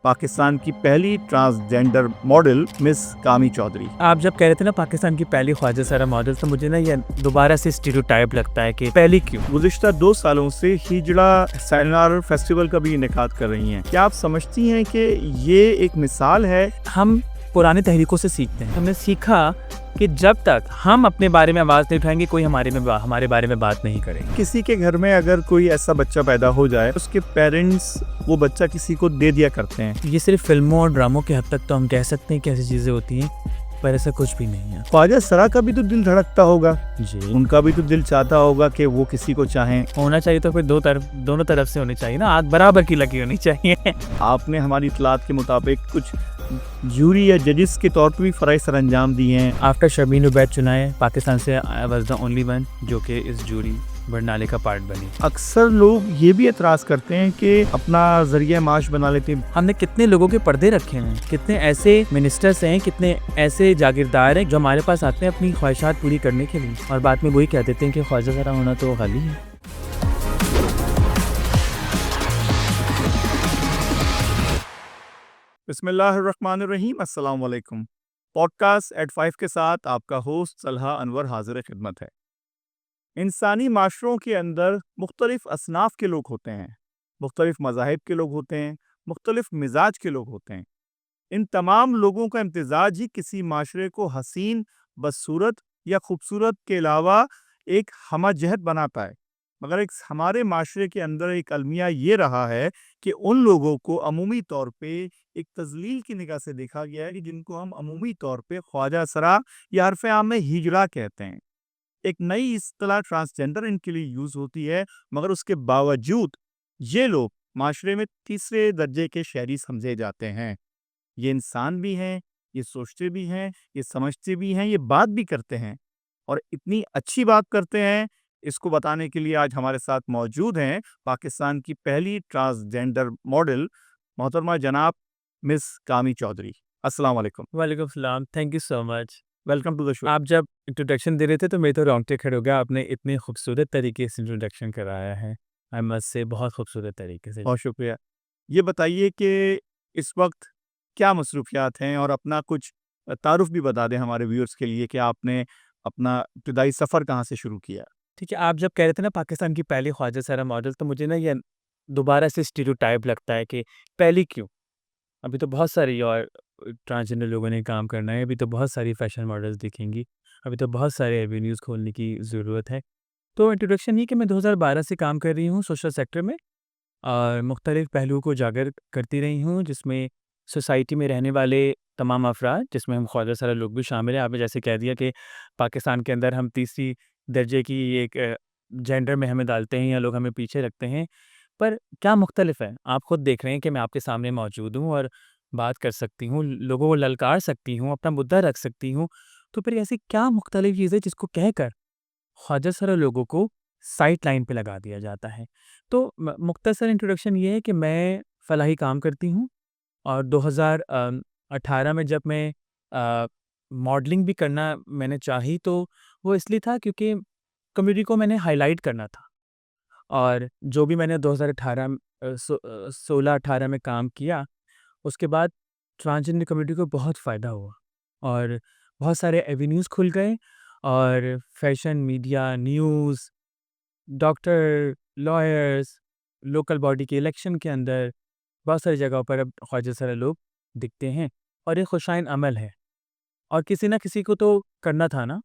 पाकिस्तान की पहली transgender model miss कामी चौधरी। आप जब कह रहे थे ना पाकिस्तान की पहली ख्वाजा सारा मॉडल, तो मुझे ना ये दोबारा से स्टीरियोटाइप लगता है कि पहली क्यों। गुज़िश्ता 2 सालों से हिजड़ा सेमिनार फेस्टिवल का भी इनेकाद कर रही हैं। क्या आप समझती हैं कि ये एक मिसाल है? हम पुराने तहरीकों से सीखते हैं। हमने सीखा कि जब तक हम अपने बारे में आवाज़ नहीं उठाएंगे, कोई हमारे बारे में बात नहीं करेगा। किसी के घर में अगर कोई ऐसा बच्चा पैदा हो जाए, उसके पेरेंट्स वो बच्चा किसी को दे दिया करते हैं। ये सिर्फ फिल्मों और ड्रामों के हद तक तो हम कह सकते हैं कि ऐसी चीज़ें होती हैं, पर ऐसा कुछ भी नहीं है। ख्वाजा सरा का भी तो दिल धड़कता होगा, जी, उनका भी तो दिल चाहता होगा कि वो किसी को चाहें। होना चाहिए तो फिर दोनों तरफ से होनी चाहिए ना, आग बराबर की लगी होनी चाहिए। आपने हमारी इतलात के मुताबिक कुछ जूरी या जजिस के तौर पर भी फ़राइज़ सरअंजाम दिए हैं। आफ्टर शबीन उबैद चुनाए पाकिस्तान से, I was the only one जो कि इस जूरी बरनाले का पार्ट बनी। अक्सर लोग ये भी एतराज़ करते हैं कि अपना ज़रिया माश बना लेते हैं। हमने कितने लोगों के पर्दे रखे हैं, कितने ऐसे मिनिस्टर्स हैं, कितने ऐसे जागीरदार हैं जो हमारे पास आते हैं अपनी ख्वाहिशात पूरी करने के लिए, और बाद में वही कह देते हैं कि ख्वाजा सरा होना तो खाली है। बिस्मिल्लाहिर्रहमानिर्रहीम, अस्सलाम वालेकुम। पॉडकास्ट एट 5 के साथ आपका होस्ट सलहा अनवर हाजिर खिदमत है। इंसानी माशरों के अंदर मुख्तलिफ असनाफ के लोग होते हैं, मुख्तलिफ मज़ाहिब के लोग होते हैं, मुख्तलिफ मिजाज के लोग होते हैं। इन तमाम लोगों का इम्तिजाज ही किसी माशरे को हसीन, बदसूरत या खूबसूरत के अलावा एक हमजहत बनाता है। मगर एक हमारे माशरे के अंदर एक अलमिया ये रहा है कि उन लोगों को अमूमी तौर पे एक तजलील की निगाह से देखा गया है कि जिनको हम अमूमी तौर पे ख्वाजा सरा या हरफ आम में हिजड़ा कहते हैं। एक नई इस्तिलाह ट्रांसजेंडर इनके लिए यूज़ होती है, मगर उसके बावजूद ये लोग माशरे में तीसरे दर्जे के शहरी समझे जाते हैं। ये इंसान भी हैं, ये सोचते भी हैं, ये समझते भी हैं, ये बात भी करते हैं, और इतनी अच्छी बात करते हैं। इसको बताने के लिए आज हमारे साथ मौजूद हैं पाकिस्तान की पहली ट्रांसजेंडर मॉडल मोहतरमा जनाब मिस कामी चौधरी। अस्सलाम वालेकुम। वालेकुम सलाम, thank you so much. Welcome to the show. आप जब इंट्रोडक्शन दे रहे थे तो मेरे तो रोंगटे खड़े हो गए। आपने इतने खूबसूरत तरीके से इंट्रोडक्शन कराया है, आई मस्ट से, बहुत खूबसूरत तरीके से। बहुत शुक्रिया। ये बताइए कि इस वक्त क्या मसरूफियात हैं, और अपना कुछ तारुफ भी बता दें हमारे व्यूअर्स के लिए कि आपने अपना इब्तदाई सफ़र कहाँ से शुरू किया? ठीक है, आप जब कह रहे थे ना पाकिस्तान की पहली ख्वाजा सारा मॉडल, तो मुझे ना ये दोबारा से स्टीरियोटाइप लगता है कि पहली क्यों? अभी तो बहुत सारी और ट्रांसजेंडर लोगों ने काम करना है, अभी तो बहुत सारी फैशन मॉडल्स दिखेंगी, अभी तो बहुत सारे एवेन्यूज़ खोलने की ज़रूरत है। तो इंट्रोडक्शन ये कि मैं 2012 से काम कर रही हूँ सोशल सेक्टर में, और मुख्तलिफ़ पहलुओं को उजागर करती रही हूँ, जिसमें सोसाइटी में रहने वाले तमाम अफ़राद, जिसमें हम ख्वाजा सारा लोग भी शामिल हैं। आपने जैसे कह दिया कि पाकिस्तान के अंदर हम तीसरी दर्जे की एक जेंडर में हमें डालते हैं या लोग हमें पीछे रखते हैं। पर क्या मुख्तलिफ है? आप खुद देख रहे हैं कि मैं आपके सामने मौजूद हूँ और बात कर सकती हूँ, लोगों को ललकार सकती हूँ, अपना मुद्दा रख सकती हूँ। तो फिर ऐसी क्या मुख्तलिफ चीज़ है जिसको कहकर ख्वाजा सारा लोगों को साइड लाइन पे लगा दिया जाता है? तो मुख्तसर इंट्रोडक्शन ये है कि मैं फ़लाही काम करती हूँ, और 2018 में जब मैं मॉडलिंग भी करना मैंने चाही, तो वो इसलिए था क्योंकि कम्युनिटी को मैंने हाइलाइट करना था। और जो भी मैंने 2018 16-18 में काम किया, उसके बाद ट्रांसजेंडर कम्युनिटी को बहुत फ़ायदा हुआ, और बहुत सारे एवेन्यूज़ खुल गए, और fashion, media, news, doctor, lawyers, local body के इलेक्शन के अंदर बहुत सारी जगहों पर अब ख्वाजा सारा लोग दिखते हैं, और ये खुशाइन अमल है, और किसी ना किसी को तो करना था ना।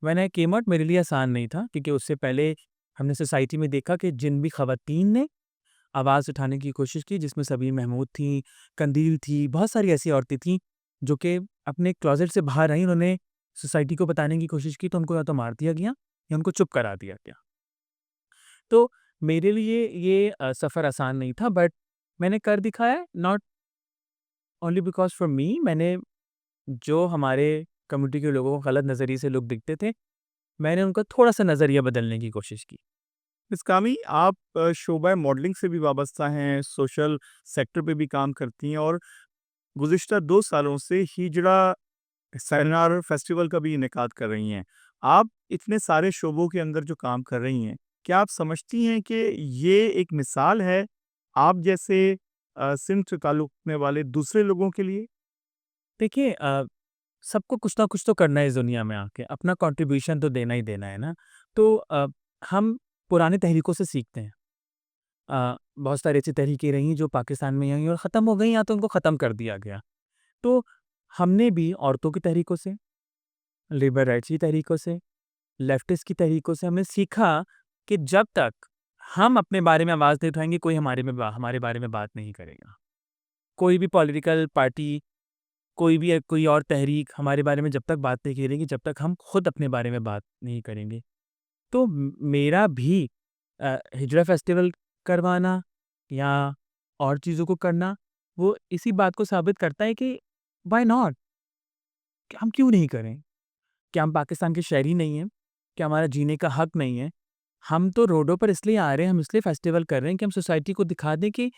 व्हेन आई केम आउट, मेरे लिए आसान नहीं था, क्योंकि उससे पहले हमने सोसाइटी में देखा कि जिन भी ख़वातीन ने आवाज़ उठाने की कोशिश की, जिसमें सबीन महमूद थी, कंदील थी, बहुत सारी ऐसी औरतें थीं जो कि अपने क्लोज़ेट से बाहर आईं, उन्होंने सोसाइटी को बताने की कोशिश की, तो उनको या तो मार दिया गया या उनको चुप करा दिया गया। तो मेरे लिए ये सफ़र आसान नहीं था, बट मैंने कर दिखाया, not only because for me. मैंने जो हमारे कम्युनिटी के लोगों को गलत नज़रिए से लोग दिखते थे, मैंने उनका थोड़ा-सा नज़रिया बदलने की कोशिश की। मिस कामी, आप शोबा मॉडलिंग से भी वाबस्ता हैं, सोशल सेक्टर पे भी काम करती हैं, और गुज़िश्ता 2 सालों से हिजड़ा सेमिनार फेस्टिवल का भी इनेकाद कर रही हैं। आप इतने सारे शोबों के अंदर जो काम कर रही हैं, क्या आप समझती हैं कि ये एक मिसाल है आप जैसे सिंध से ताल्लुक़ रखने वाले दूसरे लोगों के लिए? देखिए सबको कुछ ना कुछ तो करना है इस दुनिया में आके, अपना कंट्रीब्यूशन तो देना ही देना है ना। तो हम पुराने तहरीकों से सीखते हैं। बहुत सारी ऐसी तहरीकें रही जो पाकिस्तान में आई और ख़त्म हो गई या तो उनको ख़त्म कर दिया गया। तो हमने भी औरतों की तहरीकों से, लेबर राइट्स की तहरीकों से, लेफ्टिस्ट की तहरीकों से हमने सीखा कि जब तक हम अपने बारे में आवाज़ नहीं उठाएँगे, कोई हमारे बारे में बात नहीं करेगा। कोई भी पॉलिटिकल पार्टी, कोई और तहरीक हमारे बारे में जब तक बात नहीं करेगी, जब तक हम खुद अपने बारे में बात नहीं करेंगे। तो मेरा भी हिजरा फेस्टिवल करवाना या और चीज़ों को करना, वो इसी बात को साबित करता है कि व्हाई नॉट? कि हम क्यों नहीं करें? क्या हम पाकिस्तान के शहरी नहीं हैं? क्या हमारा जीने का हक नहीं है? हम तो रोडों पर इसलिए आ रहे हैं, हम इसलिए फेस्टिवल कर रहे हैं कि हम सोसाइटी को दिखा दें कि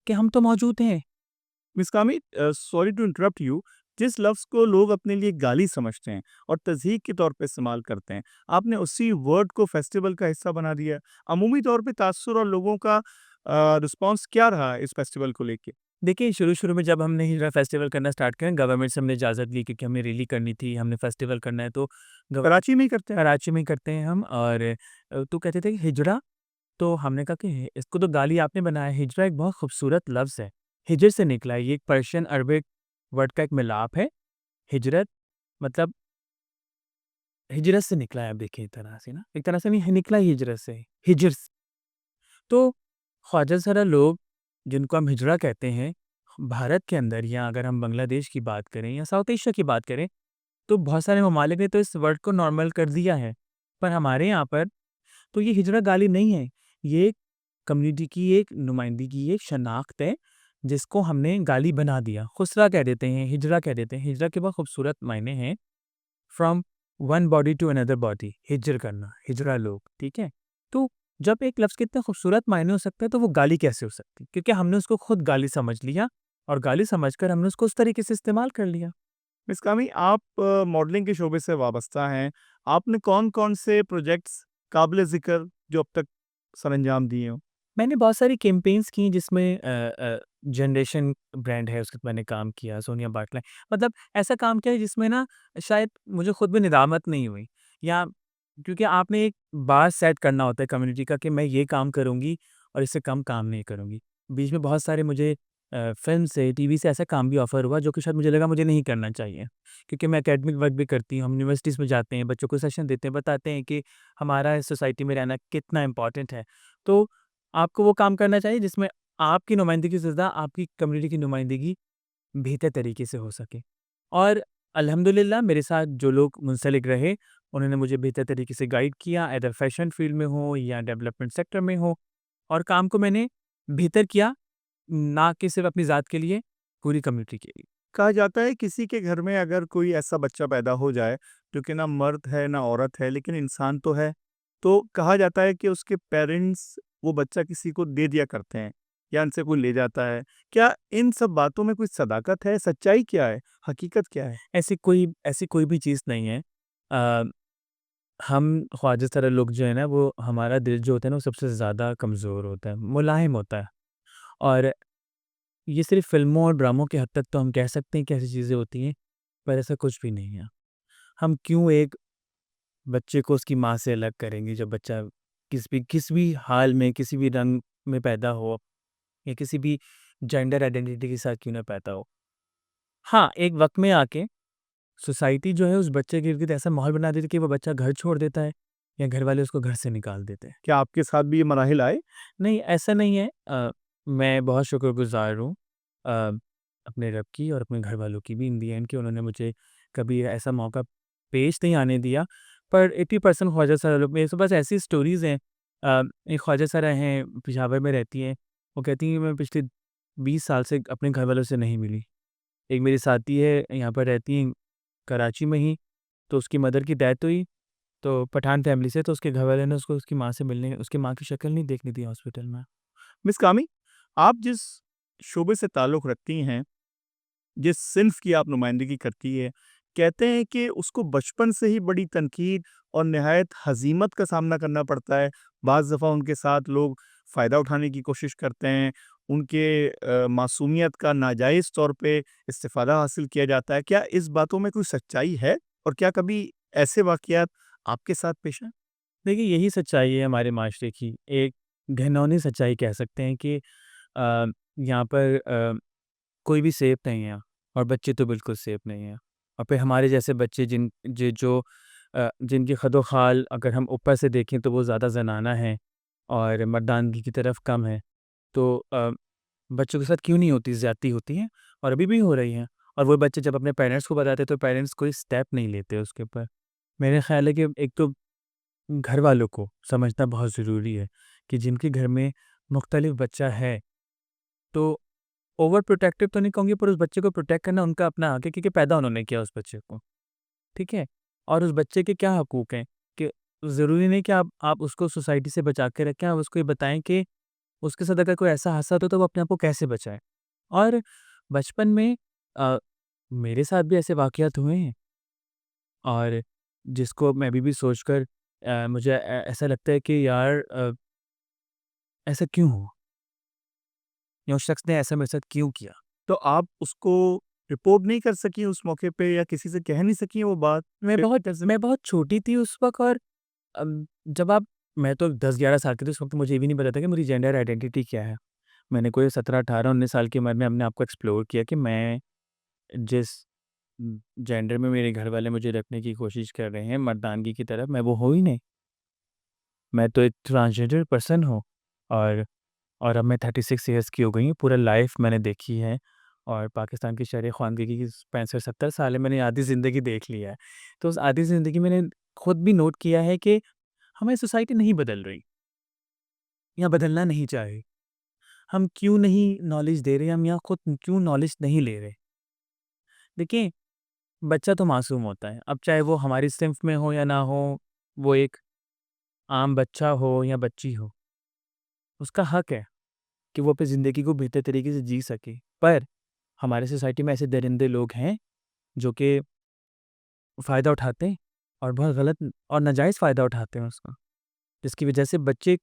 हम तो मौजूद हैं। मिस कामी, सॉरी टू इंटरप्ट यू। जिस लफ्ज़ को लोग अपने लिए गाली समझते हैं और तज़हीक के तौर पे इस्तेमाल करते हैं, आपने उसी वर्ड को फेस्टिवल का हिस्सा बना दिया। अमूमी तौर पे तासुर और लोगों का रिस्पॉन्स क्या रहा इस फेस्टिवल को लेके? देखिए, शुरू-शुरू में जब हमने हिजरा फेस्टिवल करना स्टार्ट किया, गवर्नमेंट से हमने इजाज़त ली क्योंकि हमने रैली करनी थी, हमने फेस्टिवल करना है तो गव कराची में ही करते हैं? कराची में ही करते हैं हम और तो कहते थे कि हिजरा, तो हमने कहा कि इसको तो गाली आपने बनाया है, हिजरा एक बहुत खूबसूरत लफ्ज़ है। हिजर से निकला है, ये एक पर्शियन अरबिक वर्ड का एक मिलाप है। हिजरत मतलब हिजरत से निकला है, आप देखिए एक तरह से नहीं निकला ही हिजरत से, हिजर से। तो ख्वाजा ज़रा लोग जिनको हम हिजरा कहते हैं, भारत के अंदर या अगर हम बांग्लादेश की बात करें या साउथ एशिया की बात करें, तो बहुत सारे ममालिक ने तो इस वर्ड को नॉर्मल कर दिया है। पर हमारे यहाँ पर तो ये हिजरा गाली नहीं है, ये कम्युनिटी की एक नुमाइंदगी, एक शनाख्त है, जिसको हमने गाली बना दिया। खुसरा कह देते हैं, हिजरा कह देते हैं। हिजरा के बहुत खूबसूरत मायने हैं, from one body to another body, हिजर करना, हिजरा लोग, ठीक है? तो जब एक लफ्ज़ के इतने खूबसूरत मायने हो सकते हैं, तो वो गाली कैसे हो सकती है? क्योंकि हमने उसको खुद गाली समझ लिया और गाली समझकर हमने उसको उस तरीके से इस्तेमाल कर लिया। मिस कामी, आप मॉडलिंग के शोबे से वाबस्ता हैं। आपने कौन-कौन से प्रोजेक्ट्स काबिल-ज़िक्र जो अब तक सरअंजाम दिए हों? मैंने बहुत सारी कैम्पेन्स की जिसमें जनरेशन ब्रांड है उसके मैंने काम किया, सोनिया बाटला मतलब ऐसा काम किया जिसमें ना शायद मुझे खुद भी निदामत नहीं हुई या क्योंकि आपने एक बार सेट करना होता है कम्युनिटी का कि मैं ये काम करूँगी और इससे कम काम नहीं करूँगी। बीच में बहुत सारे मुझे फ़िल्म से, टीवी से ऐसा काम भी ऑफ़र हुआ जो कि शायद मुझे लगा मुझे नहीं करना चाहिए। क्योंकि मैं एकेडमिक वर्क भी करती हूँ, हम यूनिवर्सिटीज़ में जाते हैं, बच्चों को सेशन देते हैं, बताते हैं कि हमारा इस सोसाइटी में रहना कितना इम्पोर्टेंट है। तो आपको वो काम करना चाहिए जिसमें आपकी नुमाइंदगी से ज़्यादा आपकी कम्युनिटी की नुमाइंदगी बेहतर तरीके से हो सके। और अल्हम्दुलिल्लाह मेरे साथ जो लोग मुंसलिक रहे, उन्होंने मुझे बेहतर तरीके से गाइड किया, आइदर फैशन फ़ील्ड में हो या डेवलपमेंट सेक्टर में हो और काम को मैंने बेहतर किया, ना कि सिर्फ़ अपनी ज़ात के लिए, पूरी कम्युनिटी के लिए। कहा जाता है किसी के घर में अगर कोई ऐसा बच्चा पैदा हो जाए जो कि ना मर्द है ना औरत है लेकिन इंसान तो है, तो कहा जाता है कि उसके पेरेंट्स वो बच्चा किसी को दे दिया करते हैं या उनसे कोई ले जाता है। क्या इन सब बातों में कोई सदाकत है? सच्चाई क्या है? हकीकत क्या है? ऐसी कोई भी चीज़ नहीं है। अ, हम ख्वाजा तरह लोग जो है ना, वो हमारा दिल जो होता है ना, वो सबसे ज़्यादा कमज़ोर होता है, मुलाहिम होता है और ये सिर्फ़ फ़िल्मों और ड्रामों की हद तक तो हम कह सकते हैं कि ऐसी चीज़ें होती हैं, पर ऐसा कुछ भी नहीं है। हम क्यों एक बच्चे को उसकी माँ से अलग करेंगे, जब बच्चा किसी भी हाल में, किसी भी रंग में पैदा हो या किसी भी जेंडर आइडेंटिटी के साथ क्यों ना पैदा हो। हाँ, एक वक़्त में आके सोसाइटी जो है उस बच्चे के इर्द-गिर्द ऐसा माहौल बना देती है कि वो बच्चा घर छोड़ देता है या घर वाले उसको घर से निकाल देते हैं। क्या आपके साथ भी ये मराहिल आए? नहीं, ऐसा नहीं है। मैं बहुत शुक्रगुज़ार हूँ अ, अपने रब की और अपने घरवालों की भी इन दी एंड कि उन्होंने मुझे कभी ऐसा मौका पेश नहीं आने दिया। पर 80% ख्वाजा सारा लोग मेरे पास ऐसी स्टोरीज़ हैं। एक ख्वाजा सारा हैं, पेशावर में रहती हैं। वो कहती हैं मैं पिछले 20 साल से अपने घरवालों से नहीं मिली। एक मेरी साथी है, यहाँ पर रहती हैं कराची में ही, तो उसकी मदर की डेथ हुई, तो पठान फैमिली से, तो उसके घरवाले ने उसको उसकी माँ से मिलने उसकी माँ की शक्ल नहीं देखने दी हॉस्पिटल में। मिस कामी, आप जिस शोबे से ताल्लुक़ रखती हैं, जिस सिन्फ़ की आप नुमाइंदगी करती है, कहते हैं कि उसको बचपन से ही बड़ी तनकीद और निहायत हज़ीमत का सामना करना पड़ता है। बाज़ दफ़ा उनके साथ लोग फ़ायदा उठाने की कोशिश करते हैं उनके मासूमियत का नाजायज़ तौर पे इस्तिफ़ादा हासिल किया जाता है। क्या इस बातों में कोई सच्चाई है? और क्या कभी ऐसे वाक़यात आपके साथ पेश आए? देखिए, यही सच्चाई है हमारे माशरे की। एक घिनौनी सच्चाई कह सकते हैं कि यहाँ पर कोई भी सेफ नहीं है और बच्चे तो बिल्कुल सेफ नहीं हैं। और फिर हमारे जैसे बच्चे जिनकी खदो-ख़ाल अगर हम ऊपर से देखें तो वो ज़्यादा ज़नाना हैं और मर्दानगी की तरफ कम है। तो बच्चों के साथ क्यों नहीं होती, ज़्यादती होती हैं और अभी भी हो रही हैं। और वो बच्चे जब अपने पेरेंट्स को बताते हैं तो पेरेंट्स कोई स्टेप नहीं लेते उसके ऊपर। मेरा ख़्याल है कि एक तो घर वालों को समझना बहुत ज़रूरी है कि जिनके घर में मुख्तलिफ बच्चा है, तो ओवर प्रोटेक्टिव तो नहीं कहूँगी, पर उस बच्चे को प्रोटेक्ट करना उनका अपना हक है क्योंकि पैदा उन्होंने किया उस बच्चे को, ठीक है? और उस बच्चे के क्या हकूक़ हैं कि ज़रूरी नहीं कि आप उसको सोसाइटी से बचा के रखें, आप उसको ये बताएँ कि उसके साथ अगर कोई ऐसा हादसा होता है तो वो अपने आप को कैसे बचाए। और बचपन में अ, मेरे साथ भी ऐसे वाक़यात हुए हैं और जिसको मैं अभी भी सोचकर मुझे ऐसा लगता है कि यार ऐसा क्यों हुआ? या उस शख्स ने ऐसा मेरे साथ क्यों किया? तो आप उसको रिपोर्ट नहीं कर सकीं उस मौके पे या किसी से कह नहीं सकीं वो बात? शेयर नहीं कर सकीं? मैं बहुत छोटी थी उस वक़्त और जब आप मैं तो 10-11 साल की थी उस वक़्त मुझे ये भी नहीं पता था कि मेरी जेंडर आइडेंटिटी क्या है। मैंने कोई 17, 18, 19 साल की उम्र में अपने आप को एक्सप्लोर किया कि मैं जिस जेंडर में मेरे घर वाले मुझे रखने की कोशिश कर रहे हैं, मर्दानगी की तरफ, मैं वो हूँ ही नहीं। मैं तो एक ट्रांसजेंडर पर्सन हूँ और अब मैं 36 इयर्स की हो गई हूँ। पूरा लाइफ़ मैंने देखी है और पाकिस्तान की शरह-ए-ख़वानगी की 65-70 साल है, मैंने आधी ज़िंदगी देख लिया है। तो उस आधी ज़िंदगी में मैंने खुद भी नोट किया है कि हमारी सोसाइटी नहीं बदल रही या बदलना नहीं चाह रही। हम क्यों नहीं नॉलेज दे रहे, हम यहाँ खुद क्यों नॉलेज नहीं ले रहे? देखिए, बच्चा तो मासूम होता है, अब चाहे वो हमारी सिंफ में हो या ना हो, वो एक आम बच्चा हो या बच्ची हो, उसका हक है कि वो अपनी ज़िंदगी को बेहतर तरीके से जी सके। पर हमारी सोसाइटी में ऐसे दरिंदे लोग हैं जो कि फ़ायदा उठाते हैं और बहुत गलत और नाजायज़ फ़ायदा उठाते हैं उसका, जिसकी वजह से बच्चे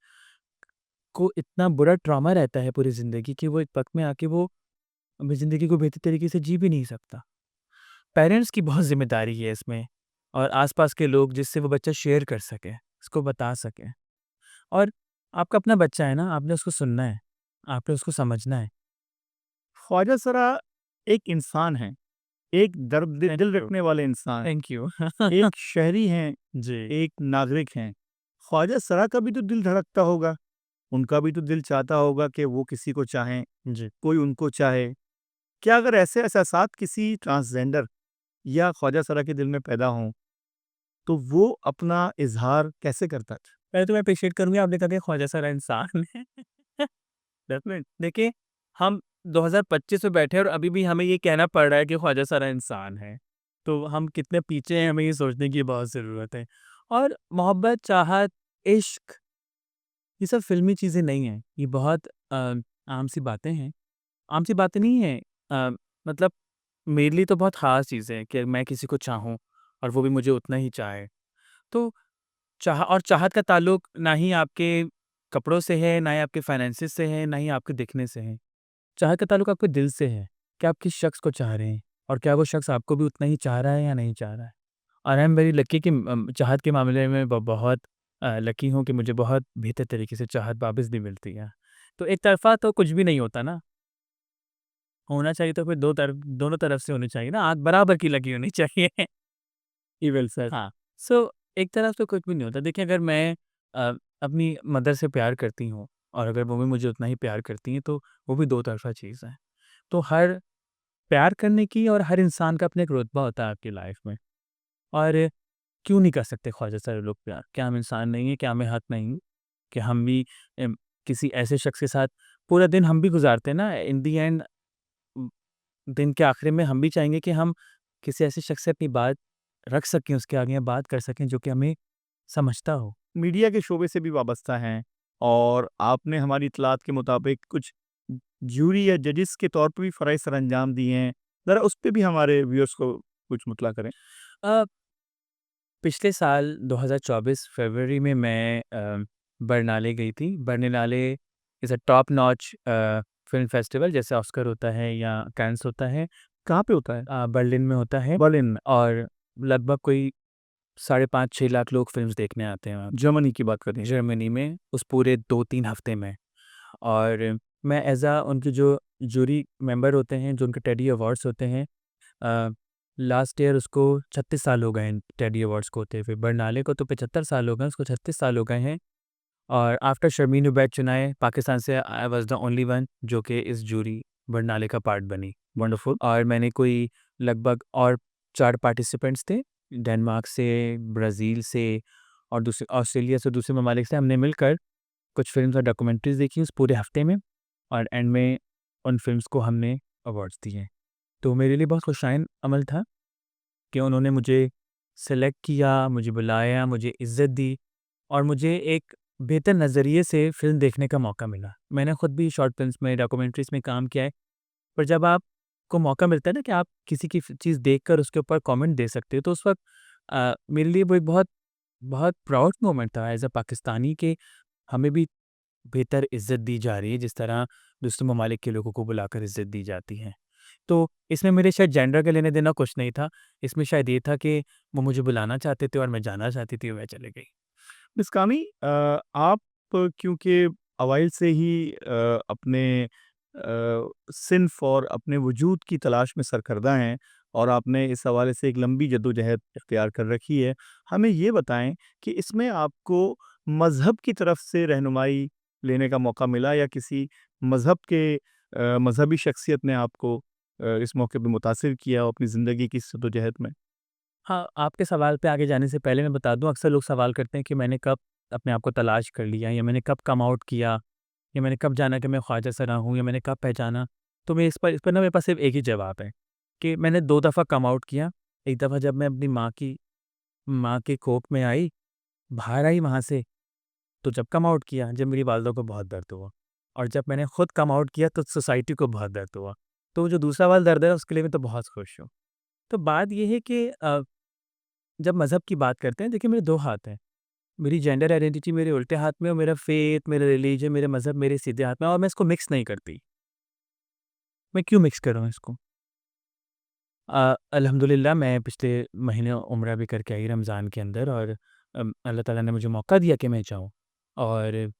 को इतना बुरा ट्रॉमा रहता है पूरी ज़िंदगी कि वो एक वक़्त में आके वो अपनी ज़िंदगी को बेहतर तरीके से जी भी नहीं सकता। पेरेंट्स की बहुत ज़िम्मेदारी है इसमें और आस-पास के लोग जिससे वो बच्चा शेयर कर सके, उसको बता सके। और आपका अपना बच्चा है ना, आपने उसको सुनना है, आपने उसको समझना है। ख्वाजा सरा एक इंसान हैं, एक दर्द थैंक दिल यू, रखने वाले इंसान, थैंक यू। एक शहरी हैं, जी, एक नागरिक हैं। ख्वाजा सरा का भी तो दिल धड़कता होगा, उनका भी तो दिल चाहता होगा कि वो किसी को चाहें, जी। कोई उनको चाहे। क्या अगर ऐसे एहसासात किसी ट्रांसजेंडर या ख्वाजा सरा के दिल में पैदा हों, तो वो अपना इज़हार कैसे करता था? पहले तो मैं एप्रिशिएट करूँगी आपने कहा कि ख्वाजा सारा इंसान है। डेफ़िनेट देखिए, हम 2025 में बैठे हैं और अभी भी हमें ये कहना पड़ रहा है कि ख्वाजा सारा इंसान है। तो हम कितने पीछे हैं हमें ये सोचने की बहुत ज़रूरत है। और मोहब्बत, चाहत, इश्क ये सब फ़िल्मी चीज़ें नहीं हैं। ये बहुत आम-सी बातें हैं। आम-सी बातें नहीं हैं मतलब मेरे लिए तो बहुत ख़ास चीज़ है कि मैं किसी को चाहूँ और वो भी मुझे उतना ही चाहे। तो चाहत का ताल्लुक ना ही आपके कपड़ों से है, ना ही आपके फाइनेंसेस से है, ना ही आपके दिखने से है। चाहत का ताल्लुक आपके दिल से है कि आप किस शख्स को चाह रहे हैं और क्या वो शख्स आपको भी उतना ही चाह रहा है या नहीं चाह रहा है। और आई एम वेरी लकी कि चाहत के मामले में बहुत लकी हूँ कि मुझे बहुत बेहतर तरीके से चाहत वापस भी मिलती है। तो एक तरफ़ा तो कुछ भी नहीं होता ना, होना चाहिए तो फिर दोनों तरफ से होनी चाहिए ना, आग बराबर की लगी होनी चाहिए। ही वेल सेड। हाँ, सो एक तरफ से कुछ भी नहीं होता। देखिए अगर मैं अपनी मदर से प्यार करती हूँ और अगर वो भी मुझे उतना ही प्यार करती हैं तो वो भी दो तरफ़ा चीज़ है। तो हर प्यार करने की और हर इंसान का अपना एक रुतबा होता है आपकी लाइफ़ में और क्यों नहीं कर सकते ख्वाजा सारे लोग प्यार? क्या हम इंसान नहीं हैं? क्या हमें हक नहीं कि हम भी किसी ऐसे शख्स के साथ पूरा दिन हम भी गुज़ारते हैं ना इन द एंड उम, दिन के आखिर में हम भी चाहेंगे कि हम किसी ऐसे शख्स से अपनी बात रख सकें, उसके आगे बात कर सकें जो कि हमें समझता हो। मीडिया के शोबे से भी वाबस्ता हैं और आपने हमारी इत्तलात के मुताबिक कुछ जूरी या जजेस के तौर पे भी फ़राइज़ सरअंजाम दिए हैं। ज़रा उस पे भी हमारे व्यूअर्स को कुछ मुतला करें। अ, पिछले साल 2024 फ़रवरी में मैं बरनाले गई थी। Berlinale is a top notch film festival जैसे ऑस्कर होता है या कैन्स होता है, कहाँ पे होता है? बर्लिन में होता है बर्लिन में, और लगभग कोई 5.5-6 लाख लोग फ़िल्म्स देखने आते हैं वहाँ जर्मनी की बात कर रही हैं। जर्मनी में उस पूरे 2-3 हफ़्ते में। और मैं एज़ उनके जो जूरी मेंबर होते हैं, जो उनके टेडी अवार्ड्स होते हैं, लास्ट ईयर उसको 36 साल हो गए हैं टेडी अवार्ड्स को होते हुए। बर्नाले को तो 75 साल हो गए, उसको 36 साल हो गए हैं। और आफ्टर शर्मीन उबैद चुनाए पाकिस्तान से I was the only one जो कि इस जूरी बर्नाले का पार्ट बनी। वंडरफुल। और मैंने कोई लगभग और 4 पार्टिसिपेंट्स थे, डेनमार्क से, ब्राज़ील से और दूसरे ऑस्ट्रेलिया से, दूसरे ममालिक से हमने मिलकर कुछ फ़िल्म्स और डॉक्यूमेंट्रीज़ देखी उस पूरे हफ़्ते में और एंड में उन फ़िल्म्स को हमने अवार्ड्स दिए। तो मेरे लिए बहुत खुशाइन अमल था कि उन्होंने मुझे सेलेक्ट किया, मुझे बुलाया, मुझे इज़्ज़त दी और मुझे एक बेहतर नज़रिए से फ़िल्म देखने का मौका मिला। मैंने खुद भी शॉर्ट फ़िल्म्स में, डॉक्यूमेंट्रीज़ में काम किया है, पर जब आपको मौका मिलता है ना कि आप किसी की चीज़ देखकर उसके ऊपर कमेंट दे सकते हो, तो उस वक़्त मेरे लिए वो एक बहुत बहुत प्राउड मोमेंट था एज़ अ पाकिस्तानी कि हमें भी बेहतर इज़्ज़त दी जा रही है, जिस तरह दूसरे ममालिक के लोगों को बुलाकर इज़्ज़त दी जाती है। तो इसमें मेरे शायद जेंडर का लेना-देना कुछ नहीं था। इसमें शायद ये था कि वो मुझे बुलाना चाहते थे और मैं जाना चाहती थी और मैं चली गई। मिस कामी, आप क्योंकि अवाइल से ही अपने सिन्फ़ और अपने वजूद की तलाश में सरकर्दा हैं और आपने इस हवाले से एक लंबी जद्दोजहद इख्तियार कर रखी है। हमें ये बताएँ कि इसमें आपको मज़हब की तरफ से रहनुमाई लेने का मौका मिला या किसी मज़हब के मज़हबी शख्सियत ने आपको इस मौके पे मुतासिर किया हो अपनी ज़िंदगी की इस जद्दोजहद में? हाँ, आपके सवाल पे आगे जाने से पहले मैं बता दूँ, अक्सर लोग सवाल करते हैं कि मैंने कब अपने आप को तलाश कर लिया या मैंने कब कम आउट किया या मैंने कब जाना कि मैं ख्वाजा सरा हूँ या मैंने कब पहचाना। तो मैं इस पर ना मेरे पास सिर्फ़ एक ही जवाब है कि मैंने 2 दफ़ा कम आउट किया। एक दफ़ा जब मैं अपनी माँ की कोख में आई, बाहर आई वहाँ से, तो जब कम आउट किया, जब मेरी वालिदा को बहुत दर्द हुआ और जब मैंने खुद कम आउट किया तो सोसाइटी को बहुत दर्द हुआ। तो जो दूसरा वाला दर्द है उसके लिए मैं तो बहुत खुश हूँ। तो बात ये है कि जब मज़हब की बात करते हैं, देखिए मेरे 2 हाथ हैं। मेरी जेंडर आइडेंटिटी मेरे उल्टे हाथ में और मेरा फ़ेथ, मेरा रिलीजन, मेरा मज़हब मेरे सीधे हाथ में और मैं इसको मिक्स नहीं करती। मैं क्यों मिक्स कर रहा हूँ इसको? अल्हम्दुलिल्लाह मैं पिछले महीने उम्रा भी करके आई रमज़ान के अंदर और अल्लाह ताला ने मुझे मौका दिया कि मैं जाऊँ। और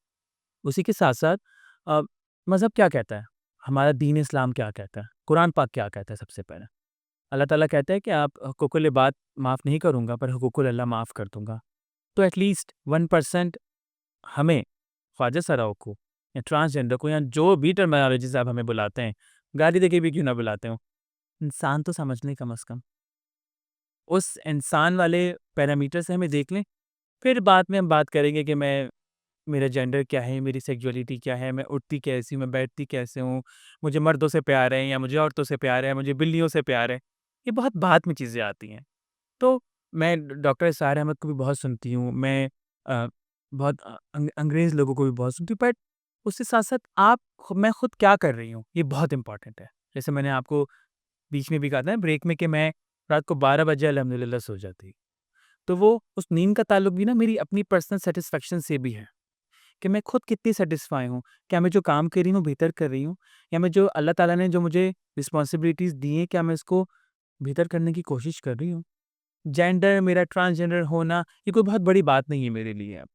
उसी के साथ-साथ अ, मज़हब क्या कहता है? हमारा दीन इस्लाम क्या कहता है? कुरान पाक क्या कहता है सबसे पहले? अल्लाह ताला कहता है कि आप हुकूकुल इबाद माफ़ नहीं करूँगा पर हुकूकुल अल्लाह माफ़ कर दूँगा। तो एट लीस्ट 1% हमें ख्वाजा सराओं को या ट्रांसजेंडर को या जो भी टर्मिनोलॉजी से आप हमें बुलाते हैं, गाली देके भी क्यों ना बुलाते हो, इंसान तो समझ लें कम से कम। उस इंसान वाले पैरामीटर से हमें देख लें, फिर बाद में हम बात करेंगे कि मेरा जेंडर क्या है, मेरी सेक्सुअलिटी क्या है, मैं उठती कैसी हूँ, मैं बैठती कैसे हूँ, मुझे मर्दों से प्यार है या मुझे औरतों से प्यार है, मुझे बिल्लियों से प्यार है। ये बहुत बाद में चीज़ें आती हैं। तो मैं डॉक्टर इसार अहमद को भी बहुत सुनती हूँ, मैं बहुत अंग्रेज़ लोगों को भी बहुत सुनती हूँ, बट उसके साथ-साथ मैं खुद क्या कर रही हूँ, ये बहुत इम्पोर्टेंट है। जैसे मैंने आपको बीच में भी कहा था ना ब्रेक में कि मैं रात को 12 बजे अल्हम्दुलिल्लाह सो जाती। तो वो उस नींद का ताल्लुक भी ना मेरी अपनी पर्सनल सैटिस्फैक्शन से भी है, कि मैं खुद कितनी सैटिस्फाई हूँ। क्या मैं जो काम कर रही हूँ बेहतर कर रही हूँ? या मैं जो अल्लाह ताला ने जो मुझे रिस्पॉन्सिबिलिटीज़ दी हैं, क्या मैं इसको बेहतर करने की कोशिश कर रही हूँ? जेंडर मेरा ट्रांसजेंडर होना ये कोई बहुत बड़ी बात नहीं है मेरे लिए अब।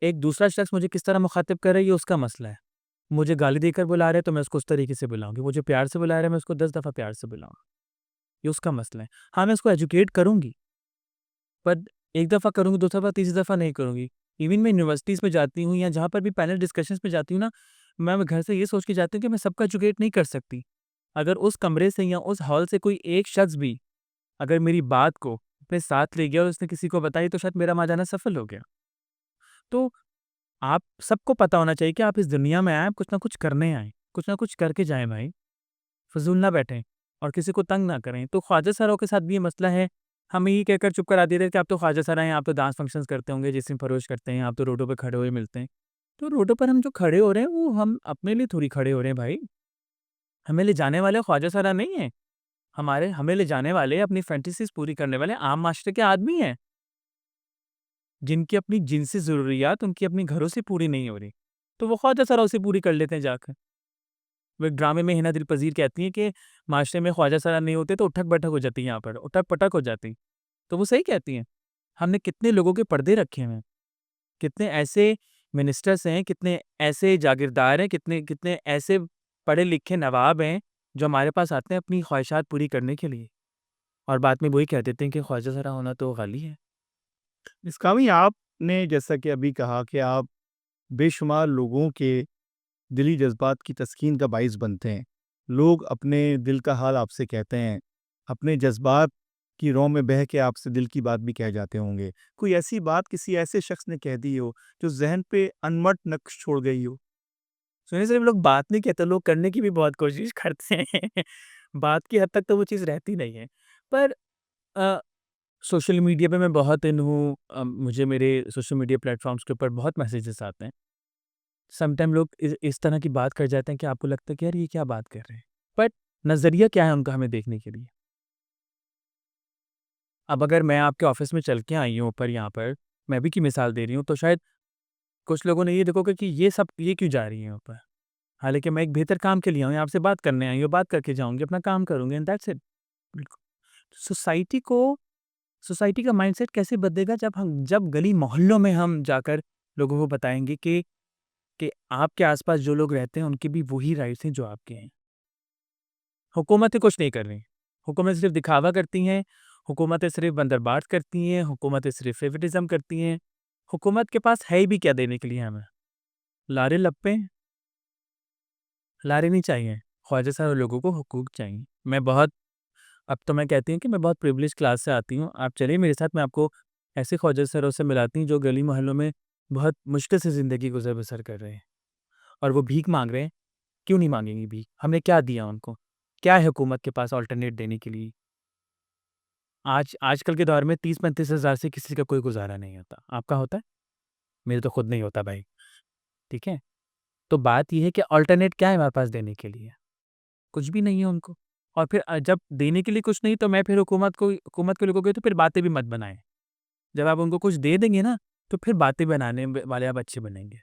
एक दूसरा शख्स मुझे किस तरह मुखातिब कर रहा है ये उसका मसला है। मुझे गाली देकर बुला रहा है तो मैं उसको उस तरीके से बुलाऊँगी, मुझे प्यार से बुला रहा है मैं उसको 10 दफ़ा प्यार से बुलाऊँगा, ये उसका मसला है। हाँ, मैं उसको एजुकेट करूँगी, पर 1 दफ़ा करूँगी, 2 दफ़ा, तीसरी दफ़ा नहीं करूँगी। इवन मैं यूनिवर्सिटीज़ में जाती हूँ या जहाँ पर भी पैनल डिस्कशंस में जाती हूँ ना, मैं घर से ये सोच के जाती हूँ कि मैं सबको एजुकेट नहीं कर सकती। अगर उस कमरे से या उस हॉल से कोई एक शख्स भी अगर मेरी बात को अपने साथ ले गया और उसने किसी को बताई तो शायद मेरा वहाँ जाना सफल हो गया। तो आप सबको पता होना चाहिए कि आप इस दुनिया में आए, आप कुछ ना कुछ करने आए, कुछ ना कुछ करके जाएँ भाई, फ़िज़ूल ना बैठें और किसी को तंग ना करें। तो ख्वाजा साहब के साथ भी ये मसला है, हमें ये कहकर चुप करा देते थे कि आप तो ख्वाजा साहब हैं, आप तो डांस फंक्शंस करते होंगे, जिस्म फरोश करते हैं, आप तो रोडों पे खड़े हुए मिलते हैं। तो रोडों पर हम जो खड़े हो रहे हैं, वो हम अपने लिए थोड़ी खड़े हो रहे हैं भाई, हमें ले जाने वाले ख्वाजा साहब नहीं हैं। हमें ले जाने वाले अपनी फैंटेसीज़ पूरी करने वाले आम माशरे के आदमी हैं। जिनकी अपनी जिनसी ज़रूरियात उनकी अपनी घरों से पूरी नहीं हो रही। तो वो ख्वाजा सरा उसे पूरी कर लेते हैं जाकर। वो एक ड्रामे में हिना दिल पज़ीर कहती हैं कि माशरे में ख्वाजा सरा नहीं होते तो उठक-बैठक हो जाती यहाँ पर, उठक-पटक हो जाती। तो वो सही कहती हैं। हमने कितने लोगों के पर्दे रखे हुए हैं, कितने ऐसे मिनिस्टर्स हैं, कितने ऐसे जागीरदार हैं, कितने कितने ऐसे पढ़े-लिखे नवाब हैं, जो हमारे पास आते हैं अपनी ख्वाहिशात पूरी करने के लिए और बाद में वही कह देते हैं कि ख्वाजा सरा होना तो गाली है। निष्कामी, आपने जैसा कि अभी कहा कि आप बेशुमार लोगों के दिली जज़्बात की तस्कीन का बाइस बनते हैं। लोग अपने दिल का हाल आपसे कहते हैं, अपने जज़्बात की रौं में बह के आपसे दिल की बात भी कह जाते होंगे। कोई ऐसी बात किसी ऐसे शख्स ने कह दी हो, जो ज़हन पे अनमट नक्श छोड़ गई हो? सुनिए, सिर्फ लोग बात नहीं कहते, लोग करने की भी बहुत कोशिश करते हैं। बात की हद तक तो वो चीज़ रहती नहीं है। पर अ, सोशल मीडिया पे मैं बहुत इन हूँ, मुझे मेरे सोशल मीडिया प्लेटफ़ॉर्म्स के ऊपर बहुत मैसेजेस आते हैं। समटाइम लोग इस तरह की बात कर जाते हैं कि आपको लगता है कि यार ये क्या बात कर रहे हैं। बट नज़रिया क्या है उनका हमें देखने के लिए। अब अगर मैं आपके ऑफ़िस में चल के आई हूँ ऊपर यहाँ पर, मैं भी की मिसाल दे रही हूँ, तो शायद कुछ लोगों ने ये देखोगे कि ये क्यों जा रही हैं ऊपर? हालाँकि मैं एक बेहतर काम के लिए आई हूँ, आपसे बात करने आई हूँ, बात करके जाऊँगी, अपना काम करूँगी एंड दैट्स इट। बिल्कुल। सोसाइटी को सोसाइटी का माइंडसेट कैसे बदलेगा जब गली मोहल्लों में हम जाकर लोगों को बताएँगे कि आपके आस-पास जो लोग रहते हैं उनके भी वही राइट्स हैं जो आपके हैं। हुकूमतें कुछ नहीं कर रही। हुकूमतें सिर्फ़ दिखावा करती हैं, हुकूमतें सिर्फ़ बंदरबांट करती हैं, हुकूमतें सिर्फ़ फ़ेवरेटिज़्म करती हैं। हुकूमत के पास है ही भी क्या देने के लिए हमें? लारे-लप्पे, लारे नहीं चाहिए। ख्वाजा साहब लोगों को हुकूक चाहिए। अब तो मैं कहती हूँ कि मैं बहुत प्रिविलेज्ड क्लास से आती हूँ। आप चलिए मेरे साथ, मैं आपको ऐसे ख्वाजा सरों से मिलाती हूँ जो गली मोहल्लों में बहुत मुश्किल से ज़िंदगी गुज़र-बसर कर रहे हैं और वो भीख माँग रहे हैं। क्यों नहीं माँगेंगे भीख? हमने क्या दिया उनको? क्या है हुकूमत के पास अल्टरनेट देने के लिए? आजकल के दौर में 30-35 हज़ार से किसी का कोई गुज़ारा नहीं होता। आपका होता है? मेरे तो खुद नहीं होता भाई, ठीक है? तो बात ये है कि अल्टरनेट क्या है हमारे पास देने के लिए? कुछ भी नहीं है उनको। और फिर जब देने के लिए कुछ नहीं, तो मैं फिर हुकूमत के लोगों को तो फिर बातें भी मत बनाएँ। जब आप उनको कुछ दे देंगे ना, तो फिर बातें बनाने वाले आप अच्छे बनेंगे।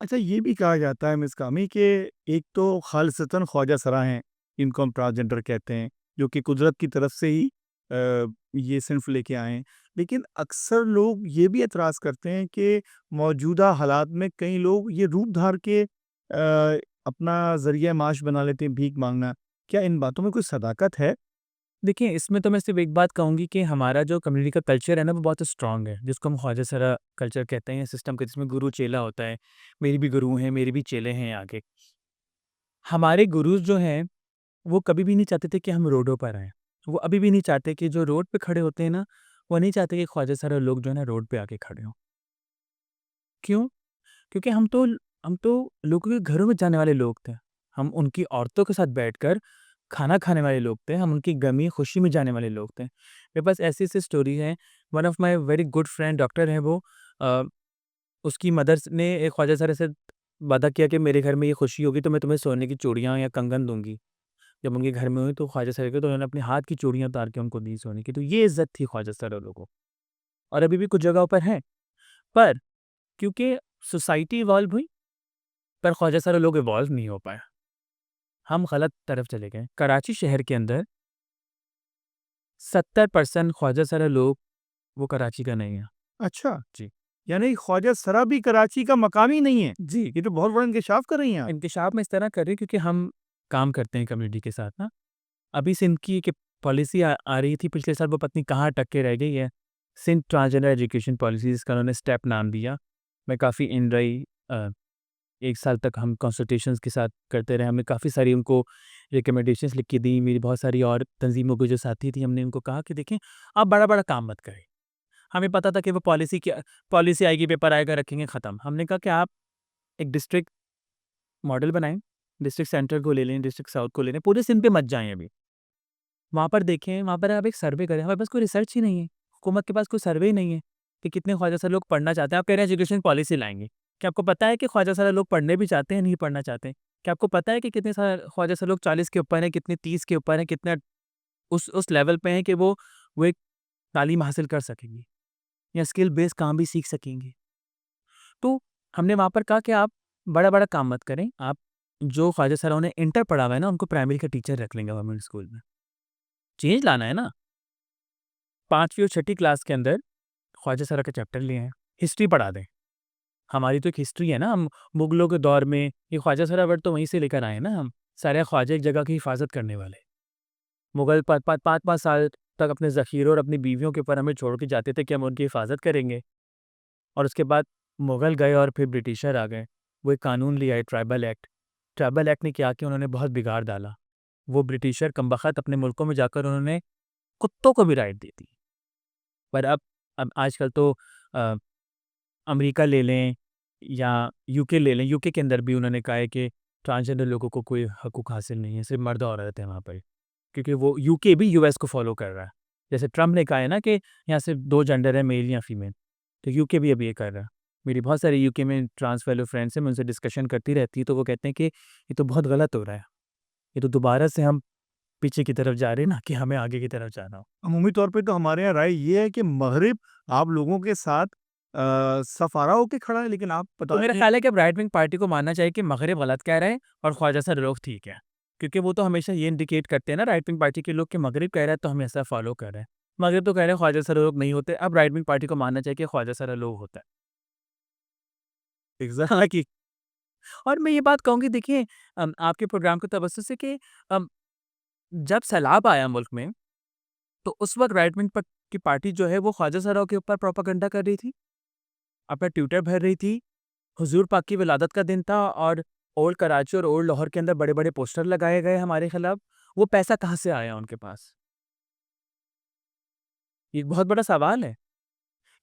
अच्छा, ये भी कहा जाता है मिसकामी कि एक तो खालिसतन ख्वाजा सरा हैं, इनको हम ट्रांसजेंडर कहते हैं, जो कि कुदरत की तरफ से ही ये सिन्फ़ लेके आए हैं। लेकिन अक्सर लोग ये भी एतराज़ करते हैं कि मौजूदा हालात में कई लोग ये रूप धार के अपना ज़रिया माश बना लेते हैं भीख माँगना। क्या इन बातों में कोई सदाकत है? देखिए, इसमें तो मैं सिर्फ़ एक बात कहूँगी कि हमारा जो कम्युनिटी का कल्चर है ना, वो बहुत स्ट्रॉन्ग है, जिसको हम ख्वाजा सरा कल्चर कहते हैं, सिस्टम का, जिसमें गुरु-चेला होता है। मेरे भी गुरु हैं, मेरे भी चेले हैं आगे। हमारे गुरुज़ जो हैं, वो कभी भी नहीं चाहते थे कि हम रोडों पर आएँ। वो अभी भी नहीं चाहते कि जो रोड पे खड़े होते हैं ना, वो नहीं चाहते कि ख्वाजा सरा लोग जो है ना रोड पे आके खड़े हों। क्यों? क्योंकि हम तो लोगों के घरों में जाने वाले लोग थे। हम उनकी औरतों के साथ बैठकर खाना खाने वाले लोग थे। हम उनकी गमी, खुशी में जाने वाले लोग थे। मेरे पास ऐसी-ऐसी स्टोरी है। One of my very good friend doctor है वो। अ, उसकी मदर ने एक ख्वाजा सर से वादा किया कि मेरे घर में ये खुशी होगी तो मैं तुम्हें सोने की चूड़ियाँ या कंगन दूँगी। जब उनके घर में हुई तो ख्वाजा सर के, तो उन्होंने अपने हाथ की चूड़ियाँ उतार के उनको दी सोने की। तो ये इज़्ज़त थी ख्वाजा सर वालों को, और अभी भी कुछ जगहों पर है। पर क्योंकि सोसाइटी इवॉल्व हुई, पर ख्वाजा सारे लोग इवॉल्व नहीं हो पाए। हम गलत तरफ चले गए। कराची शहर के अंदर 70% ख्वाजा सारे लोग वो कराची का नहीं है। अच्छा, जी। यानी ख्वाजा सरा भी कराची का मकामी नहीं है। जी। ये तो बहुत बड़ा इंकशाफ कर रही हैं आप। इंकशाफ मैं इस तरह कर रही हूँ क्योंकि हम काम करते हैं कम्युनिटी के साथ ना। अभी सिंध की एक पॉलिसी आ रही थी पिछले साल, वो पता नहीं कहाँ अटक के रह गई है। सिंध ट्रांसजेंडर एजुकेशन पॉलिसी, जिसका उन्होंने स्टेप नाम दिया। मैं काफ़ी इन रही, 1 साल तक हम कंसल्टेशंस के साथ करते रहे। हमने काफ़ी सारी उनको रिकमेंडेशंस लिख के दी। मेरी बहुत सारी और तंजीमों के जो साथी थी, हमने उनको कहा कि देखें, आप बड़ा-बड़ा काम मत करें। हमें पता था कि वो पॉलिसी आएगी, पेपर आएगा, रखेंगे, ख़त्म। हमने कहा कि आप एक डिस्ट्रिक्ट मॉडल बनाएँ, डिस्ट्रिक्ट सेंटर को ले लें, डिस्ट्रिक्ट साउथ को ले लें, पूरे सिंध पे मत जाएँ अभी। वहाँ पर देखें, वहाँ पर आप एक सर्वे करें। हमारे पास कोई रिसर्च ही नहीं है। हुकूमत के पास कोई सर्वे ही नहीं है कि कितने ख्वाजा साहब लोग पढ़ना चाहते हैं। आप कह रहे हैं एजुकेशन पॉलिसी लाएँगे। क्या आपको पता है कि ख्वाजा साहब लोग पढ़ने भी चाहते हैं, नहीं पढ़ना चाहते हैं? क्या आपको पता है कि कितने ख्वाजा साहब लोग 40 के ऊपर हैं, कितने 30 के ऊपर हैं, कितने उस लेवल पे हैं कि वो एक तालीम हासिल कर सकेंगे या स्किल बेस्ड काम भी सीख सकेंगे? तो हमने वहाँ पर कहा कि आप बड़ा-बड़ा काम मत करें। आप जो ख्वाजा साहब ने इंटर पढ़ा हुआ है ना, उनको प्राइमरी का टीचर रख लें गवर्नमेंट स्कूल में। चेंज लाना है ना। 5वीं और 6ठी क्लास के अंदर ख्वाजा साहब का चैप्टर ले आएँ, हिस्ट्री पढ़ा दें। हमारी तो एक हिस्ट्री है ना, हम मुगलों के दौर में ये ख्वाजा सरावर तो वहीं से लेकर आए हैं ना हम। सारे ख्वाजा एक जगह की हिफाज़त करने वाले। मुगल 5-5 साल तक अपने ज़ख़ीरों और अपनी बीवियों के ऊपर हमें छोड़ के जाते थे कि हम उनकी हिफाज़त करेंगे। और उसके बाद मुग़ल गए और फिर ब्रिटिशर आ गए। वो एक कानून ले आए ट्राइबल एक्ट। ट्राइबल एक्ट ने क्या किया, उन्होंने बहुत बिगाड़ डाला। वो ब्रिटिशर कमबख़्त अपने मुल्कों में जाकर उन्होंने कुत्तों को भी राइट दे दी। पर अब आजकल तो अ, अमेरिका ले लें या यूके ले लें, यूके के अंदर भी उन्होंने कहा है कि ट्रांसजेंडर लोगों को कोई हकूक़ हासिल नहीं है, सिर्फ़ मर्द और औरत हैं वहाँ पर। क्योंकि वो यूके भी यूएस को फ़ॉलो कर रहा है। जैसे ट्रम्प ने कहा है ना कि यहाँ सिर्फ़ 2 जेंडर है, मेल या फीमेल। तो यूके भी अब ये कर रहा है। मेरी बहुत सारी यूके में ट्रांस फेलो फ्रेंड्स हैं, मैं उनसे डिस्कशन करती रहती हूँ, तो वो कहते हैं कि ये तो बहुत गलत हो रहा है। ये तो दोबारा से हम पीछे की तरफ जा रहे हैं ना कि हमें आगे की तरफ जाना हो। अमूमी तौर पे तो हमारे यहाँ राय ये है कि मग़रिब आप लोगों के साथ सफ़ारा होके खड़ा है, लेकिन आप तो बता मेरा रहे हैं ख़्याल है कि अब राइट विंग पार्टी को मानना चाहिए कि मग़रिब गलत कह रहा है और ख्वाजा साहब लोग ठीक है। क्योंकि वो तो हमेशा ये इंडिकेट करते हैं ना राइट विंग पार्टी के लोग कि मग़रिब कह रहा है तो हम ऐसा फ़ॉलो कर रहे हैं। मग़रिब तो कह रहे हैं ख्वाजा साहब लोग नहीं होते, अब राइट विंग पार्टी को मानना चाहिए कि ख्वाजा साहब लोग होता है। एग्ज़ैक्टली। और मैं ये बात कहूँगी, देखिए आपके प्रोग्राम के तवज्जो से कि अम, जब सैलाब आया मुल्क में, तो उस वक़्त राइट विंग प की पार्टी जो है वो ख्वाजा साहब के ऊपर प्रोपेगेंडा कर रही थी, अपना ट्विटर भर रही थी। हुज़ूर पाक की विलादत का दिन था और ओल्ड कराची और ओल्ड लाहौर के अंदर बड़े-बड़े पोस्टर लगाए गए हमारे खिलाफ। वो पैसा कहाँ से आया उनके पास? ये एक बहुत बड़ा सवाल है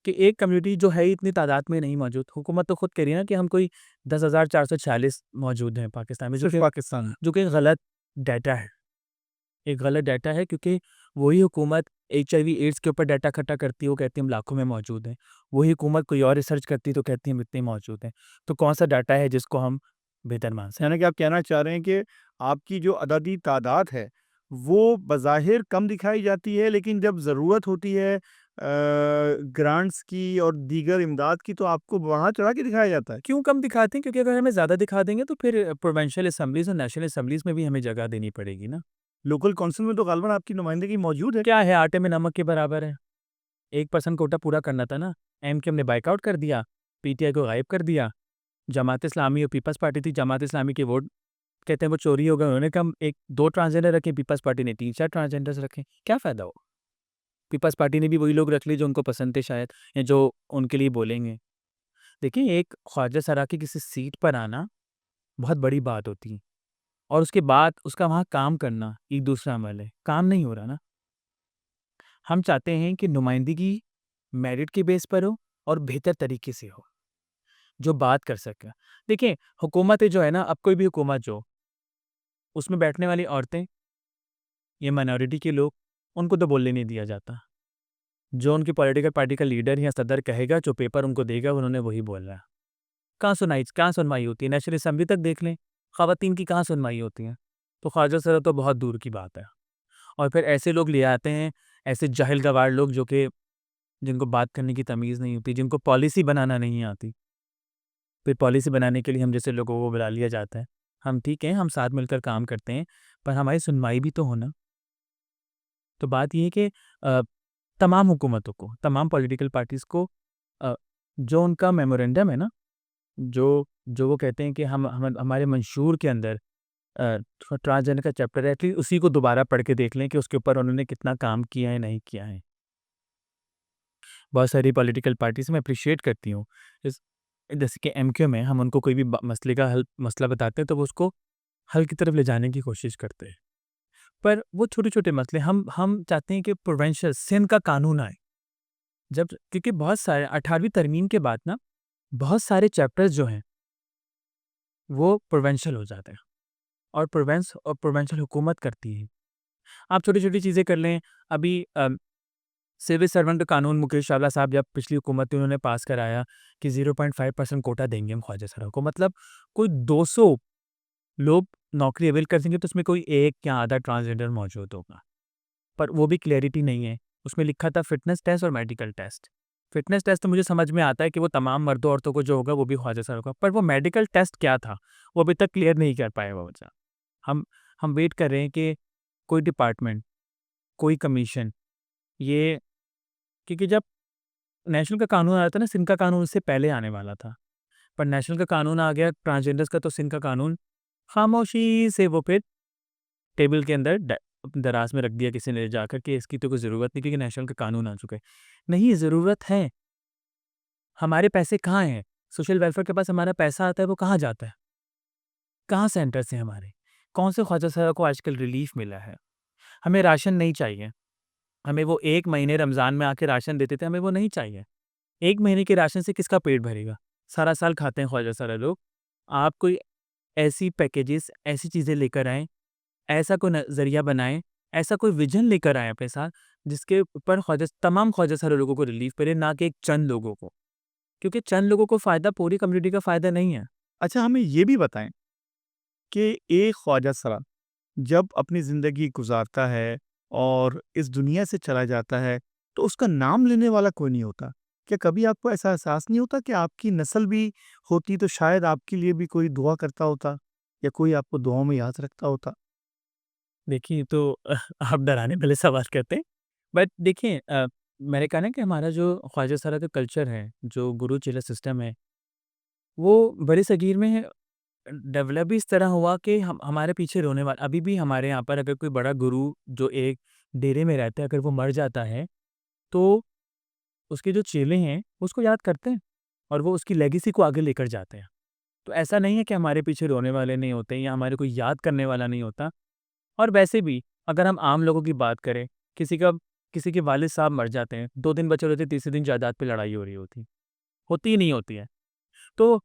कि एक कम्युनिटी जो है इतनी तादाद में नहीं मौजूद। हुकूमत तो खुद कह रही है ना कि हम कोई 10,446 मौजूद हैं पाकिस्तान में, सिर्फ़ पाकिस्तान में। जो कि गलत डाटा है। एक गलत डाटा है, क्योंकि वही हुकूमत एचआईवी एड्स के ऊपर डाटा इकट्ठा करती है, वो कहती है हम लाखों में मौजूद हैं। वही हुकूमत कोई और रिसर्च करती है तो कहती है हम इतने मौजूद हैं। तो कौन-सा डाटा है जिसको हम बेहतर मान सकते हैं? यानी कि आप कहना चाह रहे हैं कि आपकी जो अददी तादाद है, वो बज़ाहिर कम दिखाई जाती है, लेकिन जब ज़रूरत होती है ग्रांट्स की और दीगर इमदाद की, तो आपको बढ़ा-चढ़ा के दिखाया जाता है। क्यों कम दिखाते हैं? क्योंकि अगर हमें ज़्यादा दिखा देंगे तो फिर प्रोविंशियल असेंबलीज़ और नेशनल असेंबलीज़ में भी हमें जगह देनी पड़ेगी ना। लोकल कौंसिल में तो ग़ालिबन आपकी नुमाइंदगी मौजूद है। क्या है, आटे में नमक के बराबर है। 1% कोटा पूरा करना था ना, एमक्यू ने बायकआउट कर दिया, पीटीआई को गायब कर दिया। जमात इस्लामी और पीपल्स पार्टी थी, जमात इस्लामी के वोट कहते हैं वो चोरी हो गए, उन्होंने कहा 1-2 ट्रांसजेंडर रखे, पीपल्स पार्टी ने 3-4 ट्रांसजेंडर्स रखे। क्या फ़ायदा हुआ? पीपल्स पार्टी ने भी वही लोग रख लिए जो उनको पसंद थे शायद, या जो उनके लिए बोलेंगे। देखिए, एक ख्वाजा सरा की किसी सीट पर आना बहुत बड़ी बात होती है और उसके बाद उसका वहाँ काम करना एक दूसरा अमल है। काम नहीं हो रहा ना। हम चाहते हैं कि नुमाइंदगी मेरिट के बेस पर हो और बेहतर तरीके से हो, जो बात कर सके। देखिए, हुकूमतें जो है ना, अब कोई भी हुकूमत जो, उसमें बैठने वाली औरतें, ये माइनॉरिटी के लोग, उनको तो बोलने नहीं दिया जाता। जो उनकी पॉलिटिकल पार्टी का लीडर या सदर कहेगा, जो पेपर उनको देगा, उन्होंने वही बोलना है। कहाँ सुनवाई होती है? नेशनल असेंबली तक देख लें, ख़वातीन की कहाँ सुनवाई होती है? तो ख्वाजा सरा तो बहुत दूर की बात है। और फिर ऐसे लोग ले आते हैं, ऐसे जाहिल-गवार लोग जो कि जिनको बात करने की तमीज़ नहीं होती, जिनको पॉलिसी बनाना नहीं आती। फिर पॉलिसी बनाने के लिए हम जैसे लोगों को बुला लिया जाता है। हम ठीक हैं, हम साथ मिलकर काम करते हैं, पर हमारी सुनवाई भी तो हो ना। तो बात ये है कि तमाम हुकूमतों को, तमाम पॉलिटिकल पार्टीज़ को जो उनका मेमोरेंडम है ना, जो जो वो कहते हैं कि हम हमारे मंशूर के अंदर ट्रांसजेंडर का चैप्टर है, एटलीस्ट उसी को दोबारा पढ़ के देख लें कि उसके ऊपर उन्होंने कितना काम किया है, नहीं किया है। बहुत सारी पॉलिटिकल पार्टीज़ मैं एप्रिशिएट करती हूँ। इस जैसे कि एमक्यू में हम उनको कोई भी मसले का हल मसला बताते हैं तो वो उसको हल की तरफ ले जाने की कोशिश करते हैं। पर वो छोटे-छोटे मसले हम चाहते हैं कि प्रोविंशियल सिंध का कानून आए। जब क्योंकि बहुत सारे 18वीं तरमीम के बाद ना बहुत सारे चैप्टर्स जो हैं वो प्रोविंशियल हो जाते हैं और प्रोविंशियल हुकूमत करती है। आप छोटी-छोटी चीज़ें कर लें। अभी सिविल सर्वेंट का कानून मुकेश चावला साहब जब पिछली हुकूमत थी उन्होंने पास कराया कि 0.5% कोटा देंगे हम ख्वाजा सरा को। मतलब कोई 200 लोग नौकरी अवेल कर देंगे तो उसमें कोई 1 या आधा ट्रांसजेंडर मौजूद होगा। पर वो भी क्लैरिटी नहीं है। उसमें लिखा था फिटनेस टेस्ट और मेडिकल टेस्ट। फ़िटनेस टेस्ट तो मुझे समझ में आता है कि वो तमाम मर्दों-औरतों को जो होगा वो भी ख्वाजा सर होगा। पर वो मेडिकल टेस्ट क्या था? वो अभी तक क्लियर नहीं कर पाया वो बच्चा। हम हम वेट कर रहे हैं कि कोई डिपार्टमेंट, कोई कमीशन ये क्योंकि जब नेशनल का कानून आया था ना, सिंध का कानून उससे पहले आने वाला था। पर नेशनल का कानून आ गया ट्रांसजेंडर्स का, तो सिंध का कानून खामोशी से वो फिर टेबल के अंदर दराज में रख दिया किसी ने जाकर कि इसकी तो कोई ज़रूरत नहीं क्योंकि नेशनल का कानून आ चुका है। नहीं, ज़रूरत है। हमारे पैसे कहाँ हैं? सोशल वेलफेयर के पास हमारा पैसा आता है, वो कहाँ जाता है? कहाँ सेंटर्स हैं हमारे? कौन से ख्वाजा साहब को आजकल रिलीफ मिला है? हमें राशन नहीं चाहिए। हमें वो 1 महीने रमज़ान में आके राशन देते थे, हमें वो नहीं चाहिए। 1 महीने के राशन से किसका पेट भरेगा? सारा साल खाते हैं ख्वाजा सारा लोग। आप कोई ऐसी पैकेजेस, ऐसी चीज़ें लेकर आएँ, ऐसा कोई नज़रिया बनाएँ, ऐसा कोई विज़न लेकर आएँ अपने साथ, जिसके ऊपर तमाम ख्वाजा सारे लोगों को रिलीफ़ मिले, ना कि एक चंद लोगों को। क्योंकि चंद लोगों को फ़ायदा पूरी कम्युनिटी का फ़ायदा नहीं है। अच्छा, हमें ये भी बताएँ कि एक ख्वाजा सरा जब अपनी ज़िंदगी गुज़ारता है और इस दुनिया से चला जाता है, तो उसका नाम लेने वाला कोई नहीं होता। क्या कभी आपको ऐसा एहसास नहीं होता कि आपकी नस्ल भी होती तो शायद आपके लिए भी कोई दुआ करता होता या कोई आपको दुआओं में याद रखता होता? देखिए, ये तो आप डराने वाले सवाल करते हैं। बट देखिए मैंने कहा ना कि हमारा जो ख्वाजा सारा का कल्चर है, जो गुरु चेला सिस्टम है, वो बड़े-सगीर में डेवलप भी इस तरह हुआ कि हम हमारे पीछे रोने वाला अभी भी हमारे यहाँ पर अगर कोई बड़ा गुरु जो एक डेरे में रहता है, अगर वो मर जाता है, तो उसके जो चेले हैं, उसको याद करते हैं और वो उसकी लेगेसी को आगे लेकर जाते हैं। तो ऐसा नहीं है कि हमारे पीछे रोने वाले नहीं होते या हमारे कोई याद करने वाला नहीं होता। और वैसे भी अगर हम आम लोगों की बात करें, किसी के वालिद साहब मर जाते हैं, 2 दिन बचे रहते हैं, तीसरे दिन जायदाद पे लड़ाई हो रही होती ही नहीं होती है। तो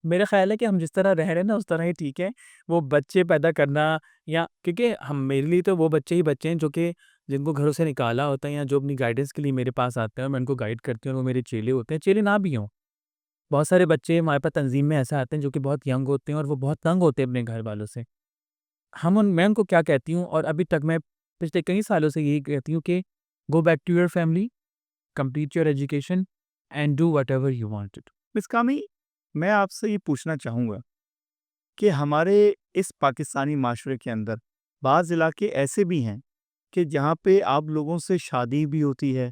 मेरा ख़्याल है कि हम जिस तरह रह रहे हैं ना उस तरह ही ठीक है। वो बच्चे पैदा करना या क्योंकि हम मेरे लिए तो वो बच्चे ही बच्चे हैं जो कि जिनको घरों से निकाला होता है या जो अपनी गाइडेंस के लिए मेरे पास आते हैं और मैं उनको गाइड करती हूँ और वो मेरे चेले होते हैं, चेले ना भी हों। बहुत सारे बच्चे हमारे पास तंज़ीम में ऐसे आते हैं जो कि बहुत यंग होते हैं और वो बहुत तंग होते हैं अपने घर वालों से। मैं उनको क्या कहती हूँ और अभी तक मैं पिछले कई सालों से यही कहती हूँ कि go back to your family, complete your education and do whatever you want to do. Miss Kami, मैं आपसे ये पूछना चाहूँगा कि हमारे इस पाकिस्तानी माशरे के अंदर बाज़ इलाके ऐसे भी हैं कि जहाँ पे आप लोगों से शादी भी होती है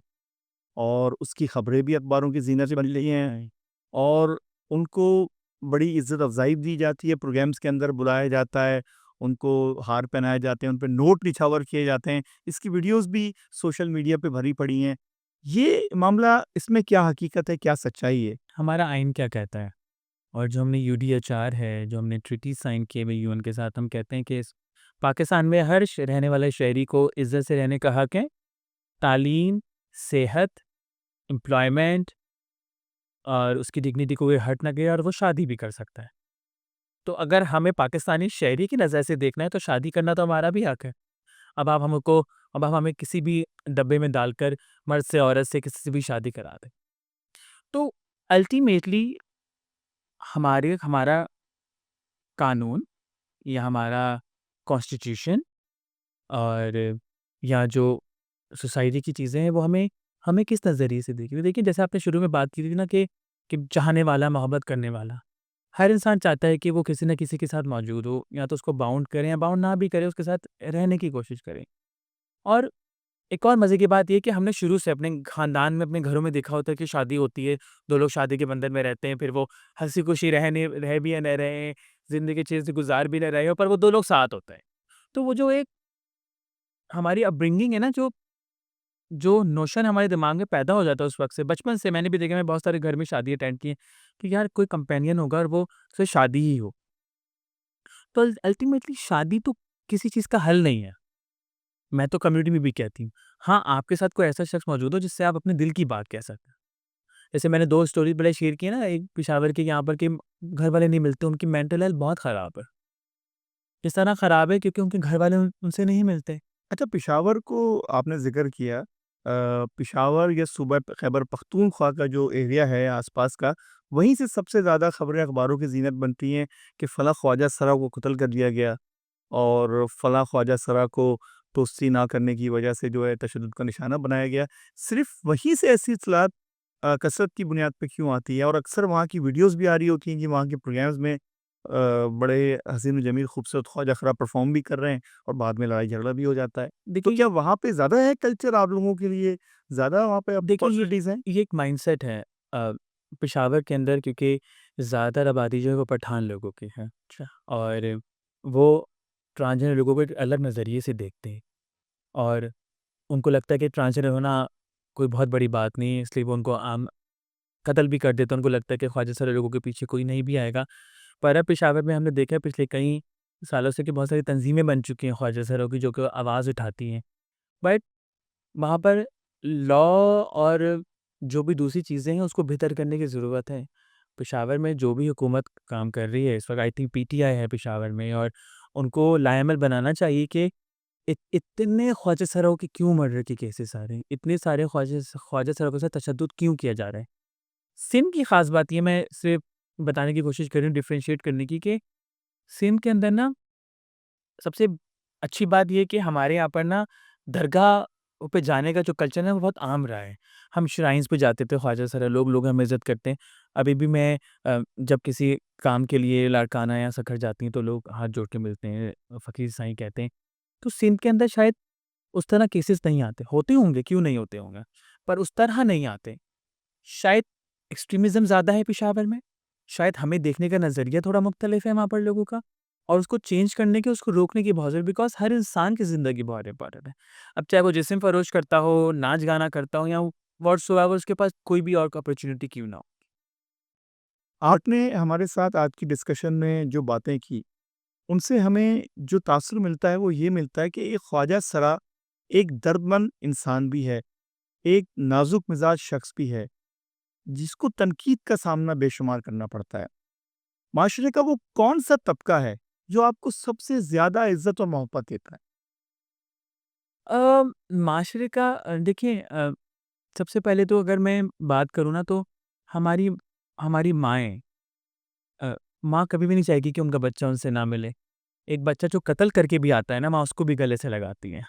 और उसकी खबरें भी अखबारों की ज़ीनत बन रही हैं और उनको बड़ी इज़्ज़त अफ़ज़ाई दी जाती है, प्रोग्राम्स के अंदर बुलाया जाता है, उनको हार पहनाए जाते हैं, उन पे नोट निछावर किए जाते हैं। इसकी वीडियोज़ भी सोशल मीडिया पे भरी पड़ी हैं। ये मामला, इसमें क्या हकीकत है, क्या सच्चाई है? हमारा आइन क्या कहता है? और जो हमने यूडीएचआर है, जो हमने ट्रीटी साइन किए हुए यूएन के साथ, हम कहते हैं कि इस पाकिस्तान में हर रहने वाले शहरी को इज्जत से रहने का हक है। तालीम, सेहत, एम्प्लॉयमेंट और उसकी डिग्निटी को कोई हर्ट ना करे और वो शादी भी कर सकता है। तो अगर हमें पाकिस्तानी शहरी की नज़र से देखना है तो शादी करना तो हमारा भी हक है। अब आप हमको अब आप हमें किसी भी डब्बे में डालकर मर्द से, औरत से, किसी से भी शादी करा दें। तो अल्टीमेटली हमारा कानून या हमारा कॉन्स्टिट्यूशन और या जो सोसाइटी की चीज़ें हैं वो हमें हमें किस नज़रिए से देखी। देखिए जैसे आपने शुरू में बात की थी ना कि चाहने वाला, मोहब्बत करने वाला। हर इंसान चाहता है कि वो किसी न किसी के साथ मौजूद हो, या तो उसको बाउंड करें या बाउंड ना भी करें, उसके साथ रहने की कोशिश करें। और एक और मज़े की बात ये है कि हमने शुरू से अपने ख़ानदान में, अपने घरों में देखा होता है कि शादी होती है, 2 लोग शादी के बंधन में रहते हैं, फिर वो हँसी-खुशी रह भी ना रहे हैं, ज़िंदगी अच्छे से गुज़ार भी ना रहे हो, पर वो 2 लोग साथ होते हैं। तो वो जो एक हमारी अपब्रिंगिंग है ना, जो नोशन हमारे दिमाग में पैदा हो जाता है उस वक़्त से, बचपन से मैंने भी देखा है, मैं बहुत सारे घर में शादी अटेंड की है, कि यार कोई कंपेनियन होगा और वो सिर्फ़ शादी ही हो। तो अल्टीमेटली शादी तो किसी चीज़ का हल नहीं है। मैं तो कम्युनिटी में भी कहती हूँ। हाँ, आपके साथ कोई ऐसा शख्स मौजूद हो जिससे आप अपने दिल की बात कह सकते हैं। जैसे मैंने 2 स्टोरीज़ पहले शेयर की है ना, एक पेशावर की यहाँ पर कि घर वाले नहीं मिलते, उनकी मेंटल हेल्थ बहुत ख़राब है। इस तरह ख़राब है क्योंकि उनके घर वाले उनसे नहीं मिलते। अच्छा, पेशावर को आपने ज़िक्र किया। पेशावर या सूबा खैबर पख्तूनख्वा का जो एरिया है आस-पास का, वहीं से सबसे ज़्यादा खबरें अखबारों की ज़ीनत बनती हैं कि फ़लाँ ख्वाजा सरा को कत्ल कर दिया गया और फ़लाँ ख्वाजा सरा को दोस्ती ना करने की वजह से जो है तशद्दुद का निशाना बनाया गया। सिर्फ़ वहीं से ऐसी इत्तलात कसरत की बुनियाद पे क्यों आती है और अक्सर वहाँ की वीडियोज़ भी आ रही होती हैं कि वहाँ के प्रोग्राम्स में बड़े हसीन जमील खूबसूरत ख्वाजा ख़रा परफ़ॉर्म भी कर रहे हैं और बाद में लड़ाई-झगड़ा भी हो जाता है। तो देखिए क्या वहाँ पे ज़्यादा है कल्चर आप लोगों के लिए? ज़्यादा वहाँ पे देखिए अपॉर्च्युनिटीज़ हैं? ये एक माइंडसेट है पेशावर के अंदर क्योंकि ज़्यादातर आबादी जो है वो पठान लोगों की है अच्छा। और वो ट्रांसजेंडर लोगों को एक अलग नज़रिए से देखते हैं और उनको लगता है कि ट्रांसजेंडर होना कोई बहुत बड़ी बात नहीं है इसलिए वो उनको आम कत्ल भी कर देते हैं। उनको लगता है कि ख्वाजा सारे लोगों के पीछे कोई नहीं भी आएगा। पर अब पेशावर में हमने देखा है पिछले कई सालों से कि बहुत सारी तंजीमें बन चुकी हैं ख्वाजा सारों की जो कि आवाज़ उठाती हैं। बट वहाँ पर लॉ और जो भी दूसरी चीज़ें हैं उसको बेहतर करने की ज़रूरत है। पेशावर में जो भी हुकूमत काम कर रही है इस वक़्त आई थिंक पीटीआई है पेशावर में और उनको लाएमल बनाना चाहिए कि इतने ख्वाजा सराओं के क्यों मर्डर के केसेस आ रहे हैं? इतने सारे ख्वाजा सराओं के साथ तशद्दुद क्यों किया जा रहा है? सिंध की ख़ास बात ये मैं सिर्फ़ बताने की कोशिश कर रही हूँ डिफरेंशिएट करने की कि सिंध के अंदर ना सबसे अच्छी बात ये है कि हमारे यहाँ पर ना दरगाह पे जाने का जो कल्चर है वो बहुत आम रहा है। हम श्राइन्स पे जाते थे ख्वाजा सारा लोग हमें इज़्ज़त करते हैं। अभी भी मैं जब किसी काम के लिए लाड़काना या सखर जाती हूँ तो लोग हाथ जोड़ के मिलते हैं, फ़कीर साईं कहते हैं। तो सिंध के अंदर शायद उस तरह केसेस नहीं आते। होते होंगे, क्यों नहीं होते होंगे? पर उस तरह नहीं आते। शायद एक्सट्रीमिज़्म ज़्यादा है पेशावर में, शायद हमें देखने का नज़रिया थोड़ा मुख्तलिफ है वहाँ पर लोगों का और उसको चेंज करने की, उसको रोकने की बहुत ज़रूरी बिकॉज़ हर इंसान की ज़िंदगी बहुत इम्पोर्टेंट है। अब चाहे वो जिस्म फ़रोश करता हो, नाच-गाना करता हो या व्हाट्सोएवर उसके पास कोई भी और अपॉर्च्युनिटी क्यों ना हो। आपने हमारे साथ आज की डिस्कशन में जो बातें की, उनसे हमें जो तासुर मिलता है वो ये मिलता है कि एक ख्वाजा सरा एक दर्दमंद इंसान भी है, एक नाज़ुक मिज़ाज शख्स भी है, जिसको तनकीद का सामना बेशुमार करना पड़ता है। माशरे का वो कौन-सा तबका है, जो आपको सबसे ज़्यादा इज़्ज़त और मोहब्बत देता है? माशरे का देखिए सबसे पहले तो अगर मैं बात करूँ ना तो हमारी हमारी माएँ माँ कभी भी नहीं चाहेगी कि उनका बच्चा उनसे ना मिले। एक बच्चा जो कत्ल करके भी आता है ना, माँ उसको भी गले से लगाती है।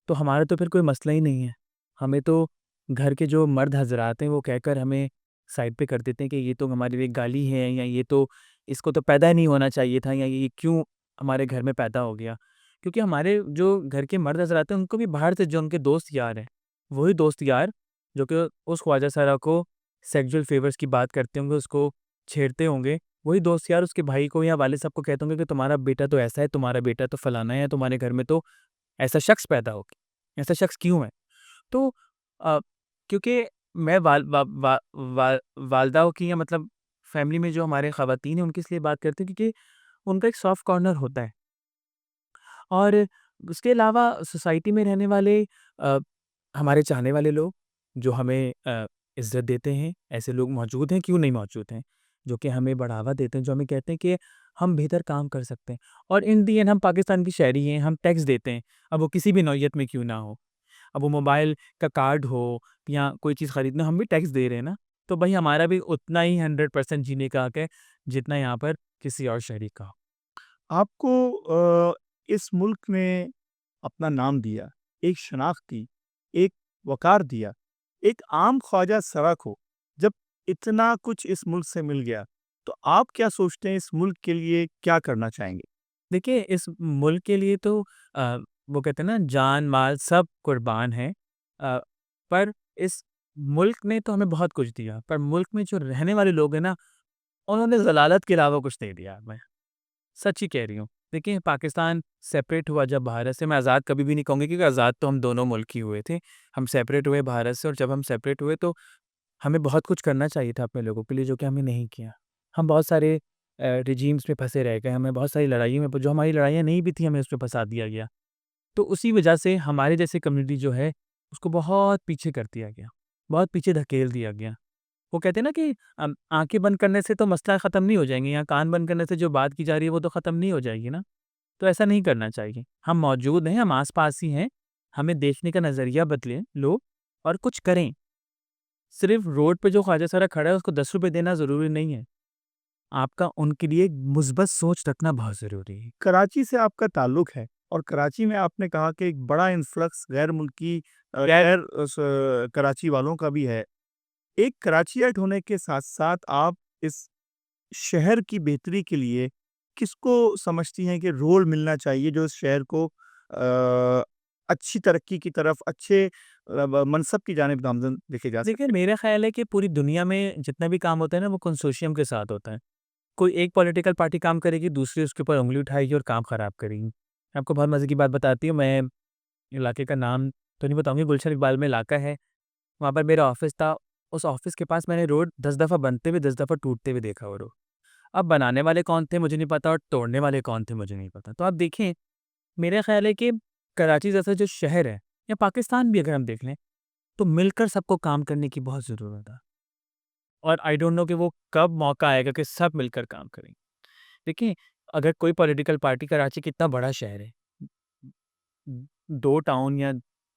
तो हमारा तो फिर कोई मसला ही नहीं है। हमें तो घर के जो मर्द हज़रात हैं वो कहकर हमें साइड पे कर देते हैं कि ये तो हमारे लिए गाली है या ये तो इसको तो पैदा ही नहीं होना चाहिए था या ये क्यों हमारे घर में पैदा हो गया। क्योंकि हमारे जो घर के मर्द हज़रात हैं उनको भी बाहर से जो उनके दोस्त यार हैं, वही दोस्त यार जो कि उस ख्वाजा सारा को सेक्सुअल फ़ेवर्स की बात करते होंगे, उसको छेड़ते होंगे, वही दोस्त यार उसके भाई को या वालिद साहब को कहते होंगे कि तुम्हारा बेटा तो ऐसा है, तुम्हारा बेटा तो फलाना है, तुम्हारे घर में तो ऐसा शख्स पैदा हो गया। ऐसा शख्स क्यों है? तो अ, क्योंकि मैं वाल वा वा वा वालदाओं की या मतलब फैमिली में जो हमारे ख़वातीन हैं उनकी इसलिए बात करते हैं क्योंकि उनका एक सॉफ्ट कॉर्नर होता है। और उसके अलावा सोसाइटी में रहने वाले अ, हमारे चाहने वाले लोग जो हमें इज़्ज़त देते हैं, ऐसे लोग मौजूद हैं, क्यों नहीं मौजूद हैं? जो कि हमें बढ़ावा देते हैं, जो हमें कहते हैं कि हम बेहतर काम कर सकते हैं। और इन दी एंड हम पाकिस्तान की शहरी हैं, हम टैक्स देते हैं, अब वो किसी भी नौइयत में क्यों ना हो। अब वो मोबाइल का कार्ड हो या कोई चीज़ खरीदना हम भी टैक्स दे रहे हैं ना, तो भई हमारा भी उतना ही 100% जीने का हक है, जितना यहाँ पर किसी और शहरी का हो। आपको इस मुल्क ने अपना नाम दिया, एक शनाख्त दी, एक वक़ार दिया। एक आम ख्वाजा सरा को जब इतना कुछ इस मुल्क से मिल गया, तो आप क्या सोचते हैं इस मुल्क के लिए क्या करना चाहेंगे? देखिए, इस मुल्क के लिए तो अ, वो कहते हैं ना जान-माल सब कुर्बान हैं। अ, पर इस मुल्क ने तो हमें बहुत कुछ दिया, पर मुल्क में जो रहने वाले लोग हैं ना, उन्होंने ज़लालत के अलावा कुछ नहीं दिया हमें। सच ही कह रही हूँ। देखिए, पाकिस्तान सेपरेट हुआ जब भारत से, मैं आज़ाद कभी भी नहीं कहूँगी क्योंकि आज़ाद तो हम दोनों मुल्क ही हुए थे। हम सेपरेट हुए भारत से और जब हम सेपरेट हुए तो हमें बहुत कुछ करना चाहिए था अपने लोगों के लिए जो कि हमने नहीं किया। हम बहुत सारे रिजीम्स में फँसे रह गए, हमें बहुत सारी लड़ाइयों में जो हमारी लड़ाइयाँ नहीं भी थी हमें उसमें फँसा दिया गया। तो उसी वजह से हमारे जैसे कम्युनिटी जो है उसको बहुत पीछे कर दिया गया, बहुत पीछे धकेल दिया गया। वो कहते हैं ना कि आँखें बंद करने से तो मसला ख़त्म नहीं हो जाएँगे या कान बंद करने से जो बात की जा रही है वो तो ख़त्म नहीं हो जाएगी ना। तो ऐसा नहीं करना चाहिए। हम मौजूद हैं, हम आस-पास ही हैं, हमें देखने का नज़रिया बदलें लोग और कुछ करें। सिर्फ़ रोड पे जो ख्वाजा सारा खड़ा है उसको ₹10 देना ज़रूरी नहीं है। आपका उनके लिए एक मुस्बत सोच रखना बहुत ज़रूरी है। कराची से आपका ताल्लुक है और कराची में आपने कहा कि एक बड़ा इन्फ्लक्स गैर मुल्की गैर गैर कराची वालों का भी है। एक कराचियाट होने के साथ-साथ आप इस शहर की बेहतरी के लिए किसको समझती हैं कि रोल मिलना चाहिए जो इस शहर को अच्छी तरक्की की तरफ अच्छे मनसब की जानिब नामज़द लेके जा देखिए, सके? मेरा ख़्याल है कि पूरी दुनिया में जितना भी काम होता है ना, वो कंसोर्शियम के साथ होता है। कोई एक पॉलिटिकल पार्टी काम करेगी, दूसरी उसके ऊपर उँगली उठाएगी और काम ख़राब करेगी। आपको बहुत मज़े की बात बताती हूँ, मैं इलाके का नाम तो नहीं बताऊँगी, गुलशन इकबाल में इलाका है, वहाँ पर मेरा ऑफ़िस था। उस ऑफ़िस के पास मैंने रोड 10 दफ़ा बनते हुए, 10 दफ़ा टूटते हुए देखा वो रोड। अब बनाने वाले कौन थे मुझे नहीं पता और तोड़ने वाले कौन थे मुझे नहीं पता। तो आप देखें, मेरा ख़्याल है कि कराची जैसा जो शहर है या पाकिस्तान भी अगर हम देख लें, तो मिलकर सबको काम करने की बहुत ज़रूरत है। और आई डोंट नो कि वो कब मौका आएगा कि सब मिलकर काम करें। देखिए, अगर कोई पॉलिटिकल पार्टी कराची कितना बड़ा शहर है, 2 टाउन या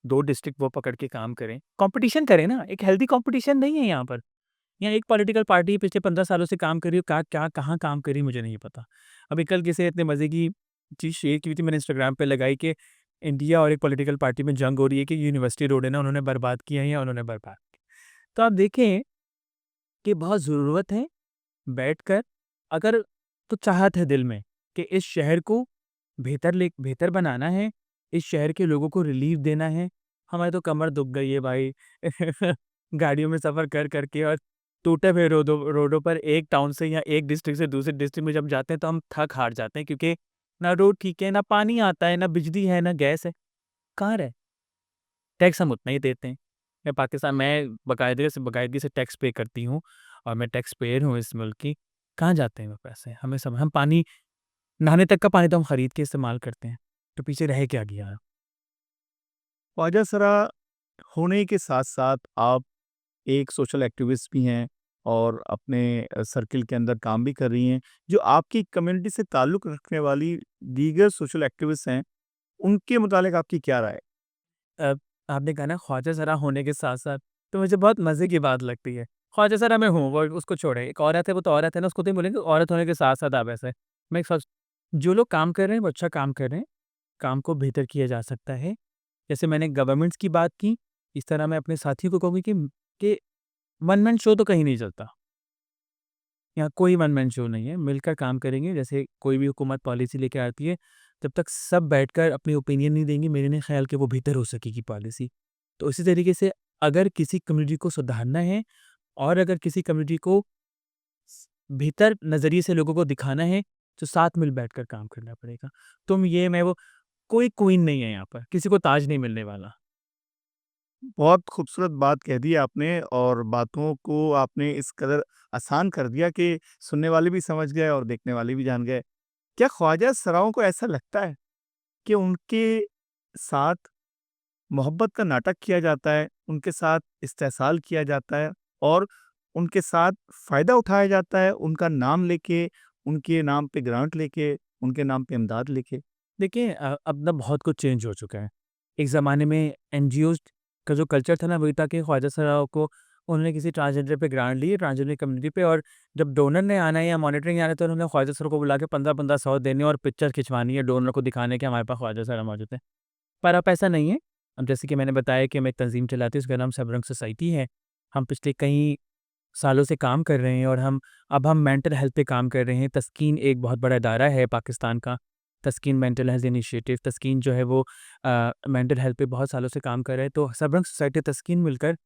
2 डिस्ट्रिक्ट वो पकड़ के काम करें, कॉम्पिटिशन करें ना, एक हेल्दी कॉम्पिटिशन नहीं है यहाँ पर। यहाँ एक पॉलिटिकल पार्टी पिछले 15 सालों से काम कर रही है, क्या कहाँ काम कर रही है मुझे नहीं पता। अभी कल किसी ने इतने मज़े की चीज़ शेयर की थी, मैंने इंस्टाग्राम पे लगाई कि इंडिया और एक पॉलिटिकल पार्टी में जंग हो रही है कि यूनिवर्सिटी रोड है ना उन्होंने बर्बाद किया है या उन्होंने बर्बाद किया। तो आप देखें कि बहुत ज़रूरत है बैठकर, अगर तो चाहत है दिल में कि इस शहर को बेहतर बनाना है, इस शहर के लोगों को रिलीफ़ देना है। हमारी तो कमर दुख गई है भाई गाड़ियों में सफ़र कर के और टूटे हुए रोडों पर एक टाउन से या एक डिस्ट्रिक्ट से दूसरे डिस्ट्रिक्ट में जब जाते हैं तो हम थक हार जाते हैं क्योंकि ना रोड ठीक है, ना पानी आता है, ना बिजली है, ना गैस है। कहाँ रहे? टैक्स हम उतना ही देते हैं। मैं बाकायदगी से टैक्स पे करती हूँ और मैं टैक्स पेयर हूँ इस मुल्क की। कहाँ जाते हैं वो पैसे? हम पानी नहाने तक का पानी तो हम खरीद के इस्तेमाल करते हैं। तो पीछे रह क्या गया? ख्वाजा सरा होने के साथ-साथ आप एक सोशल एक्टिविस्ट भी हैं और अपने सर्किल के अंदर काम भी कर रही हैं। जो आपकी कम्युनिटी से ताल्लुक़ रखने वाली दीगर सोशल एक्टिविस्ट हैं, उनके मुतालिक आपकी क्या राय है? अ, आपने कहा ना ख्वाजा ज़रा होने के साथ-साथ, तो मुझे बहुत मज़े की बात लगती है। ख्वाजा ज़रा मैं हूँ, वो उसको छोड़ें। एक औरत है, वो तो औरत है ना, उसको तो नहीं बोलेंगे औरत होने के साथ-साथ आप ऐसे। मैं एक सच जो लोग काम कर रहे हैं, वो अच्छा काम कर रहे हैं। काम को बेहतर किया जा सकता है। जैसे मैंने गवर्नमेंट्स की बात की, इस तरह मैं अपने साथियों को कहूँगी कि वन मैन शो तो कहीं नहीं चलता। यहाँ कोई वन मैन शो नहीं है, मिलकर काम करेंगे। जैसे कोई भी हुकूमत पॉलिसी लेके आती है, जब तक सब बैठकर अपनी ओपिनियन नहीं देंगे, मेरे नहीं ख्याल कि वो बेहतर हो सकेगी पॉलिसी। तो इसी तरीके से अगर किसी कम्युनिटी को सुधारना है और अगर किसी कम्युनिटी को स बेहतर नज़रिए से लोगों को दिखाना है, तो साथ मिल बैठकर काम करना पड़ेगा। तुम ये, मैं वो, कोई क्वीन नहीं है यहाँ पर, किसी को ताज नहीं मिलने वाला। बहुत खूबसूरत बात कह दी आपने और बातों को आपने इस कदर आसान कर दिया कि सुनने वाले भी समझ गए और देखने वाले भी जान गए। क्या ख्वाजा सराओं को ऐसा लगता है कि उनके साथ मोहब्बत का नाटक किया जाता है, उनके साथ इस्तेहसाल किया जाता है और उनके साथ फ़ायदा उठाया जाता है, उनका नाम लेके, उनके नाम पे ग्रांट लेके, उनके नाम पे इमदाद लेके? देखिए अब ना बहुत कुछ चेंज हो चुका है। एक ज़माने में एनजीओज़ का जो कल्चर था ना वही था कि ख्वाजा सराओं को उन्होंने किसी ट्रांसजेंडर पे ग्रांट ली, ट्रांसजेंडर कम्युनिटी पे, और जब डोनर ने आना है या मॉनिटरिंग आना है तो उन्होंने ख्वाजा सर को बुला के 15-15 100 देने और पिक्चर खिंचवानी है डोनर को दिखाने कि हमारे पास ख्वाजा सरा मौजूद है। पर अब ऐसा नहीं है। अब जैसे कि मैंने बताया कि मैं एक तंज़ीम चलाती हूँ, उसका नाम सबरंग सोसाइटी है। हम पिछले कई सालों से काम कर रहे हैं और हम मेंटल हेल्थ पे काम कर रहे हैं। तस्कीन एक बहुत बड़ा इदारा है पाकिस्तान का। तस्कीन मेंटल हेल्थ इनिशिएटिव, तस्कीन जो है वो मेंटल हेल्थ पे बहुत सालों से काम कर रहे हैं। तो सबरंग सोसाइटी तस्कीन मिलकर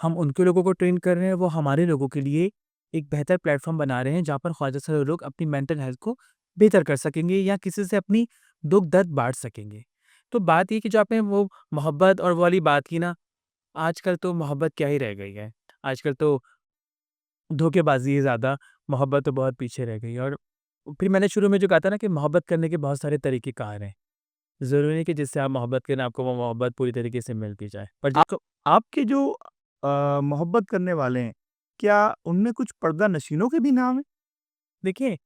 हम उनके लोगों को ट्रेन कर रहे हैं, वो हमारे लोगों के लिए एक बेहतर प्लेटफ़ॉर्म बना रहे हैं, जहाँ पर ख्वाजा साहब लोग अपनी मेंटल हेल्थ को बेहतर कर सकेंगे या किसी से अपनी दुःख-दर्द बाँट सकेंगे। तो बात ये है कि जो आपने वो मोहब्बत और वो वाली बात की ना, आजकल तो मोहब्बत क्या ही रह गई है। आजकल तो धोखेबाज़ी है ज़्यादा, मोहब्बत तो बहुत पीछे रह गई है। और फिर मैंने शुरू में जो कहा था ना कि मोहब्बत करने के बहुत सारे तरीक़ेकार हैं। ज़रूरी नहीं कि जिससे आप मोहब्बत करें, आपको वो मोहब्बत पूरी तरीके से मिल भी जाए। पर आ जिसको आपके जो मोहब्बत करने वाले हैं, क्या उनमें कुछ पर्दा नशीनों के भी नाम हैं? देखिए,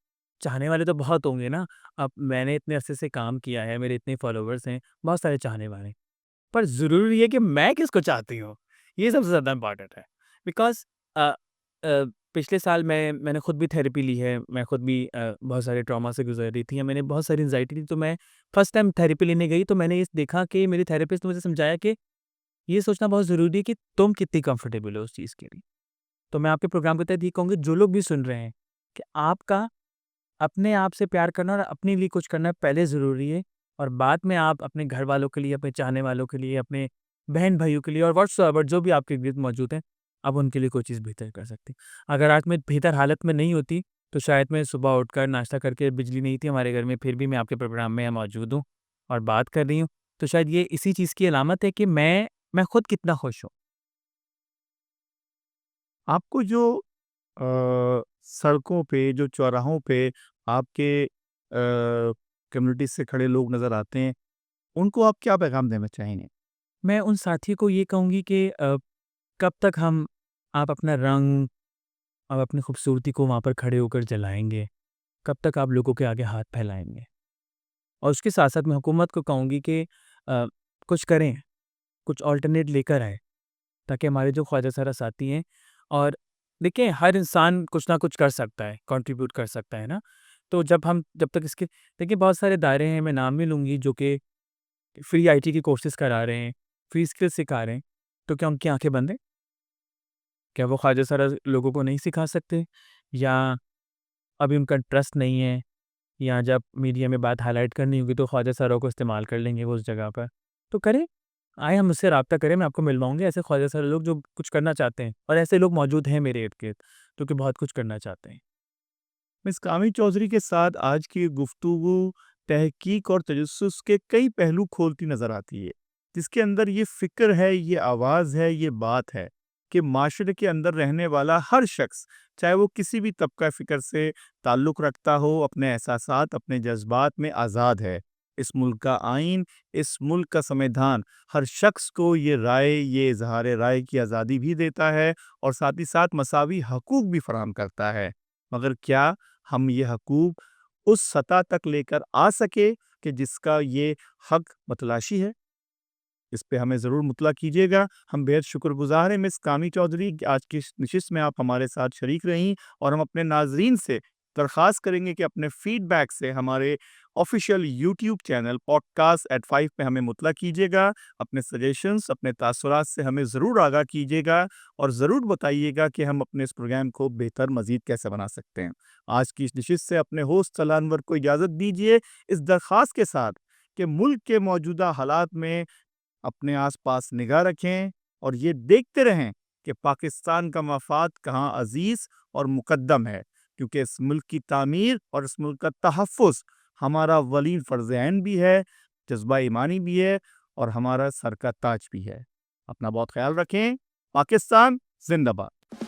चाहने वाले तो बहुत होंगे ना। अब मैंने इतने अरसे से काम किया है, मेरे इतने फ़ॉलोवर्स हैं, बहुत सारे चाहने वाले हैं। पर ज़रूरी है कि मैं किसको चाहती हूँ, ये सबसे ज़्यादा इम्पोर्टेंट है। बिकॉज़ अ पिछले साल मैंने खुद भी थेरेपी ली है, मैं खुद भी बहुत सारे ट्रॉमा से गुज़र रही थी या मैंने बहुत सारी एंग्ज़ायटी थी, तो मैं फर्स्ट टाइम थेरेपी लेने गई, तो मैंने ये देखा कि मेरी थेरेपिस्ट ने मुझे समझाया कि ये सोचना बहुत ज़रूरी है कि तुम कितनी कंफर्टेबल हो उस चीज़ के लिए। तो मैं आपके प्रोग्राम के तहत ये कहूँगा, जो लोग भी सुन रहे हैं, कि आपका अपने आप से प्यार करना और अपने लिए कुछ करना पहले ज़रूरी है, और बाद में आप अपने घर वालों के लिए, अपने चाहने वालों के लिए, अपने बहन-भाइयों के लिए और व्हाट्सएवर जो भी आपके इर्द-गिर्द मौजूद हैं, आप उनके लिए कोई चीज़ बेहतर कर सकते हैं। अगर आज मैं बेहतर हालत में नहीं होती, तो शायद मैं सुबह उठकर नाश्ता करके, बिजली नहीं थी हमारे घर में, फिर भी मैं आपके प्रोग्राम में मौजूद हूँ और बात कर रही हूँ। तो शायद ये इसी चीज़ की अलामत है कि मैं खुद कितना खुश हूँ। आपको जो सड़कों पे, जो चौराहों पे आपके कम्युनिटी से खड़े लोग नज़र आते हैं, उनको आप क्या पैगाम देना चाहेंगे? मैं उन साथियों को ये कहूँगी कि कब तक आप अपना रंग और अपनी खूबसूरती को वहाँ पर खड़े होकर जलाएँगे? कब तक आप लोगों के आगे हाथ फैलाएँगे? और उसके साथ-साथ मैं हुकूमत को कहूँगी कि कुछ करें, कुछ अल्टरनेट लेकर आएँ, ताकि हमारे जो ख्वाजा सारा साथी हैं, और देखिए हर इंसान कुछ ना कुछ कर सकता है, कंट्रीब्यूट कर सकता है ना? तो जब तक इसके देखिए बहुत सारे दायरे हैं, मैं नाम भी लूँगी, जो कि फ्री आईटी की कोर्सेज़ करा रहे हैं, फ्री स्किल्स सिखा रहे हैं, तो क्या उनकी आँखें बंद हैं? क्या वो ख्वाजा सारा लोगों को नहीं सिखा सकते? या अभी उनका ट्रस्ट नहीं है, या जब मीडिया में बात हाइलाइट करनी होगी तो ख्वाजा सारों को इस्तेमाल कर लेंगे वो उस जगह पर। तो करें, आएँ हम मुझसे राब्ता करें, मैं आपको मिलवाऊँगा ऐसे ख्वाजा सारे लोग जो कुछ करना चाहते हैं, और ऐसे लोग मौजूद हैं मेरे इर्द-गिर्द, जो कि बहुत कुछ करना चाहते हैं। मिस कामी चौधरी के साथ आज की गुफ्तगू तहकीक और तजस्सुस के कई पहलू खोलती नज़र आती है, जिसके अंदर ये फ़िक्र है, ये आवाज़ है, ये बात है कि माशरे के अंदर रहने वाला हर शख्स, चाहे वो किसी भी तबका फ़िक्र से ताल्लुक़ रखता हो, अपने एहसासात, अपने जज़्बात में आज़ाद है। इस मुल्क का आइन, इस मुल्क का संविधान हर शख्स को ये राय, ये इज़हार राय की आज़ादी भी देता है और साथ ही साथ मसावी हकूक़ भी फ़राहम करता है। मगर क्या हम ये हकूक़ उस सतह तक लेकर आ सके कि जिसका ये हक मतलाशी है? इस पे हमें ज़रूर मुतला कीजिएगा। हम बेहद शुक्रगुज़ार हैं मिस कामी चौधरी कि आज की इस नशिस्त में आप हमारे साथ शरीक रहीं और हम अपने नाज़रीन से दरख़्वास्त करेंगे कि अपने फ़ीडबैक से हमारे official YouTube channel podcast at 5 पे हमें मुतला कीजिएगा। अपने सजेशंस, अपने तासुरात से हमें ज़रूर आगाह कीजिएगा और ज़रूर बताइएगा कि हम अपने इस प्रोग्राम को बेहतर मज़ीद कैसे बना सकते हैं। आज की इस नशिस्त से अपने होस्ट सलाह अनवर को इजाज़त दीजिए, इस दरख़्वास्त के साथ कि मुल्क के मौजूदा हालात में अपने आस-पास निगाह रखें और ये देखते रहें कि पाकिस्तान का मफ़ाद कहाँ अज़ीज़ और मुक़द्दम है, क्योंकि इस मुल्क की तामीर और इस मुल्क का तहफ़्फ़ुज़ हमारा वलीन फ़र्ज़ ऐन भी है, जज़्बा ईमानी भी है और हमारा सर का ताज भी है। अपना बहुत ख़्याल रखें। पाकिस्तान ज़िंदाबाद।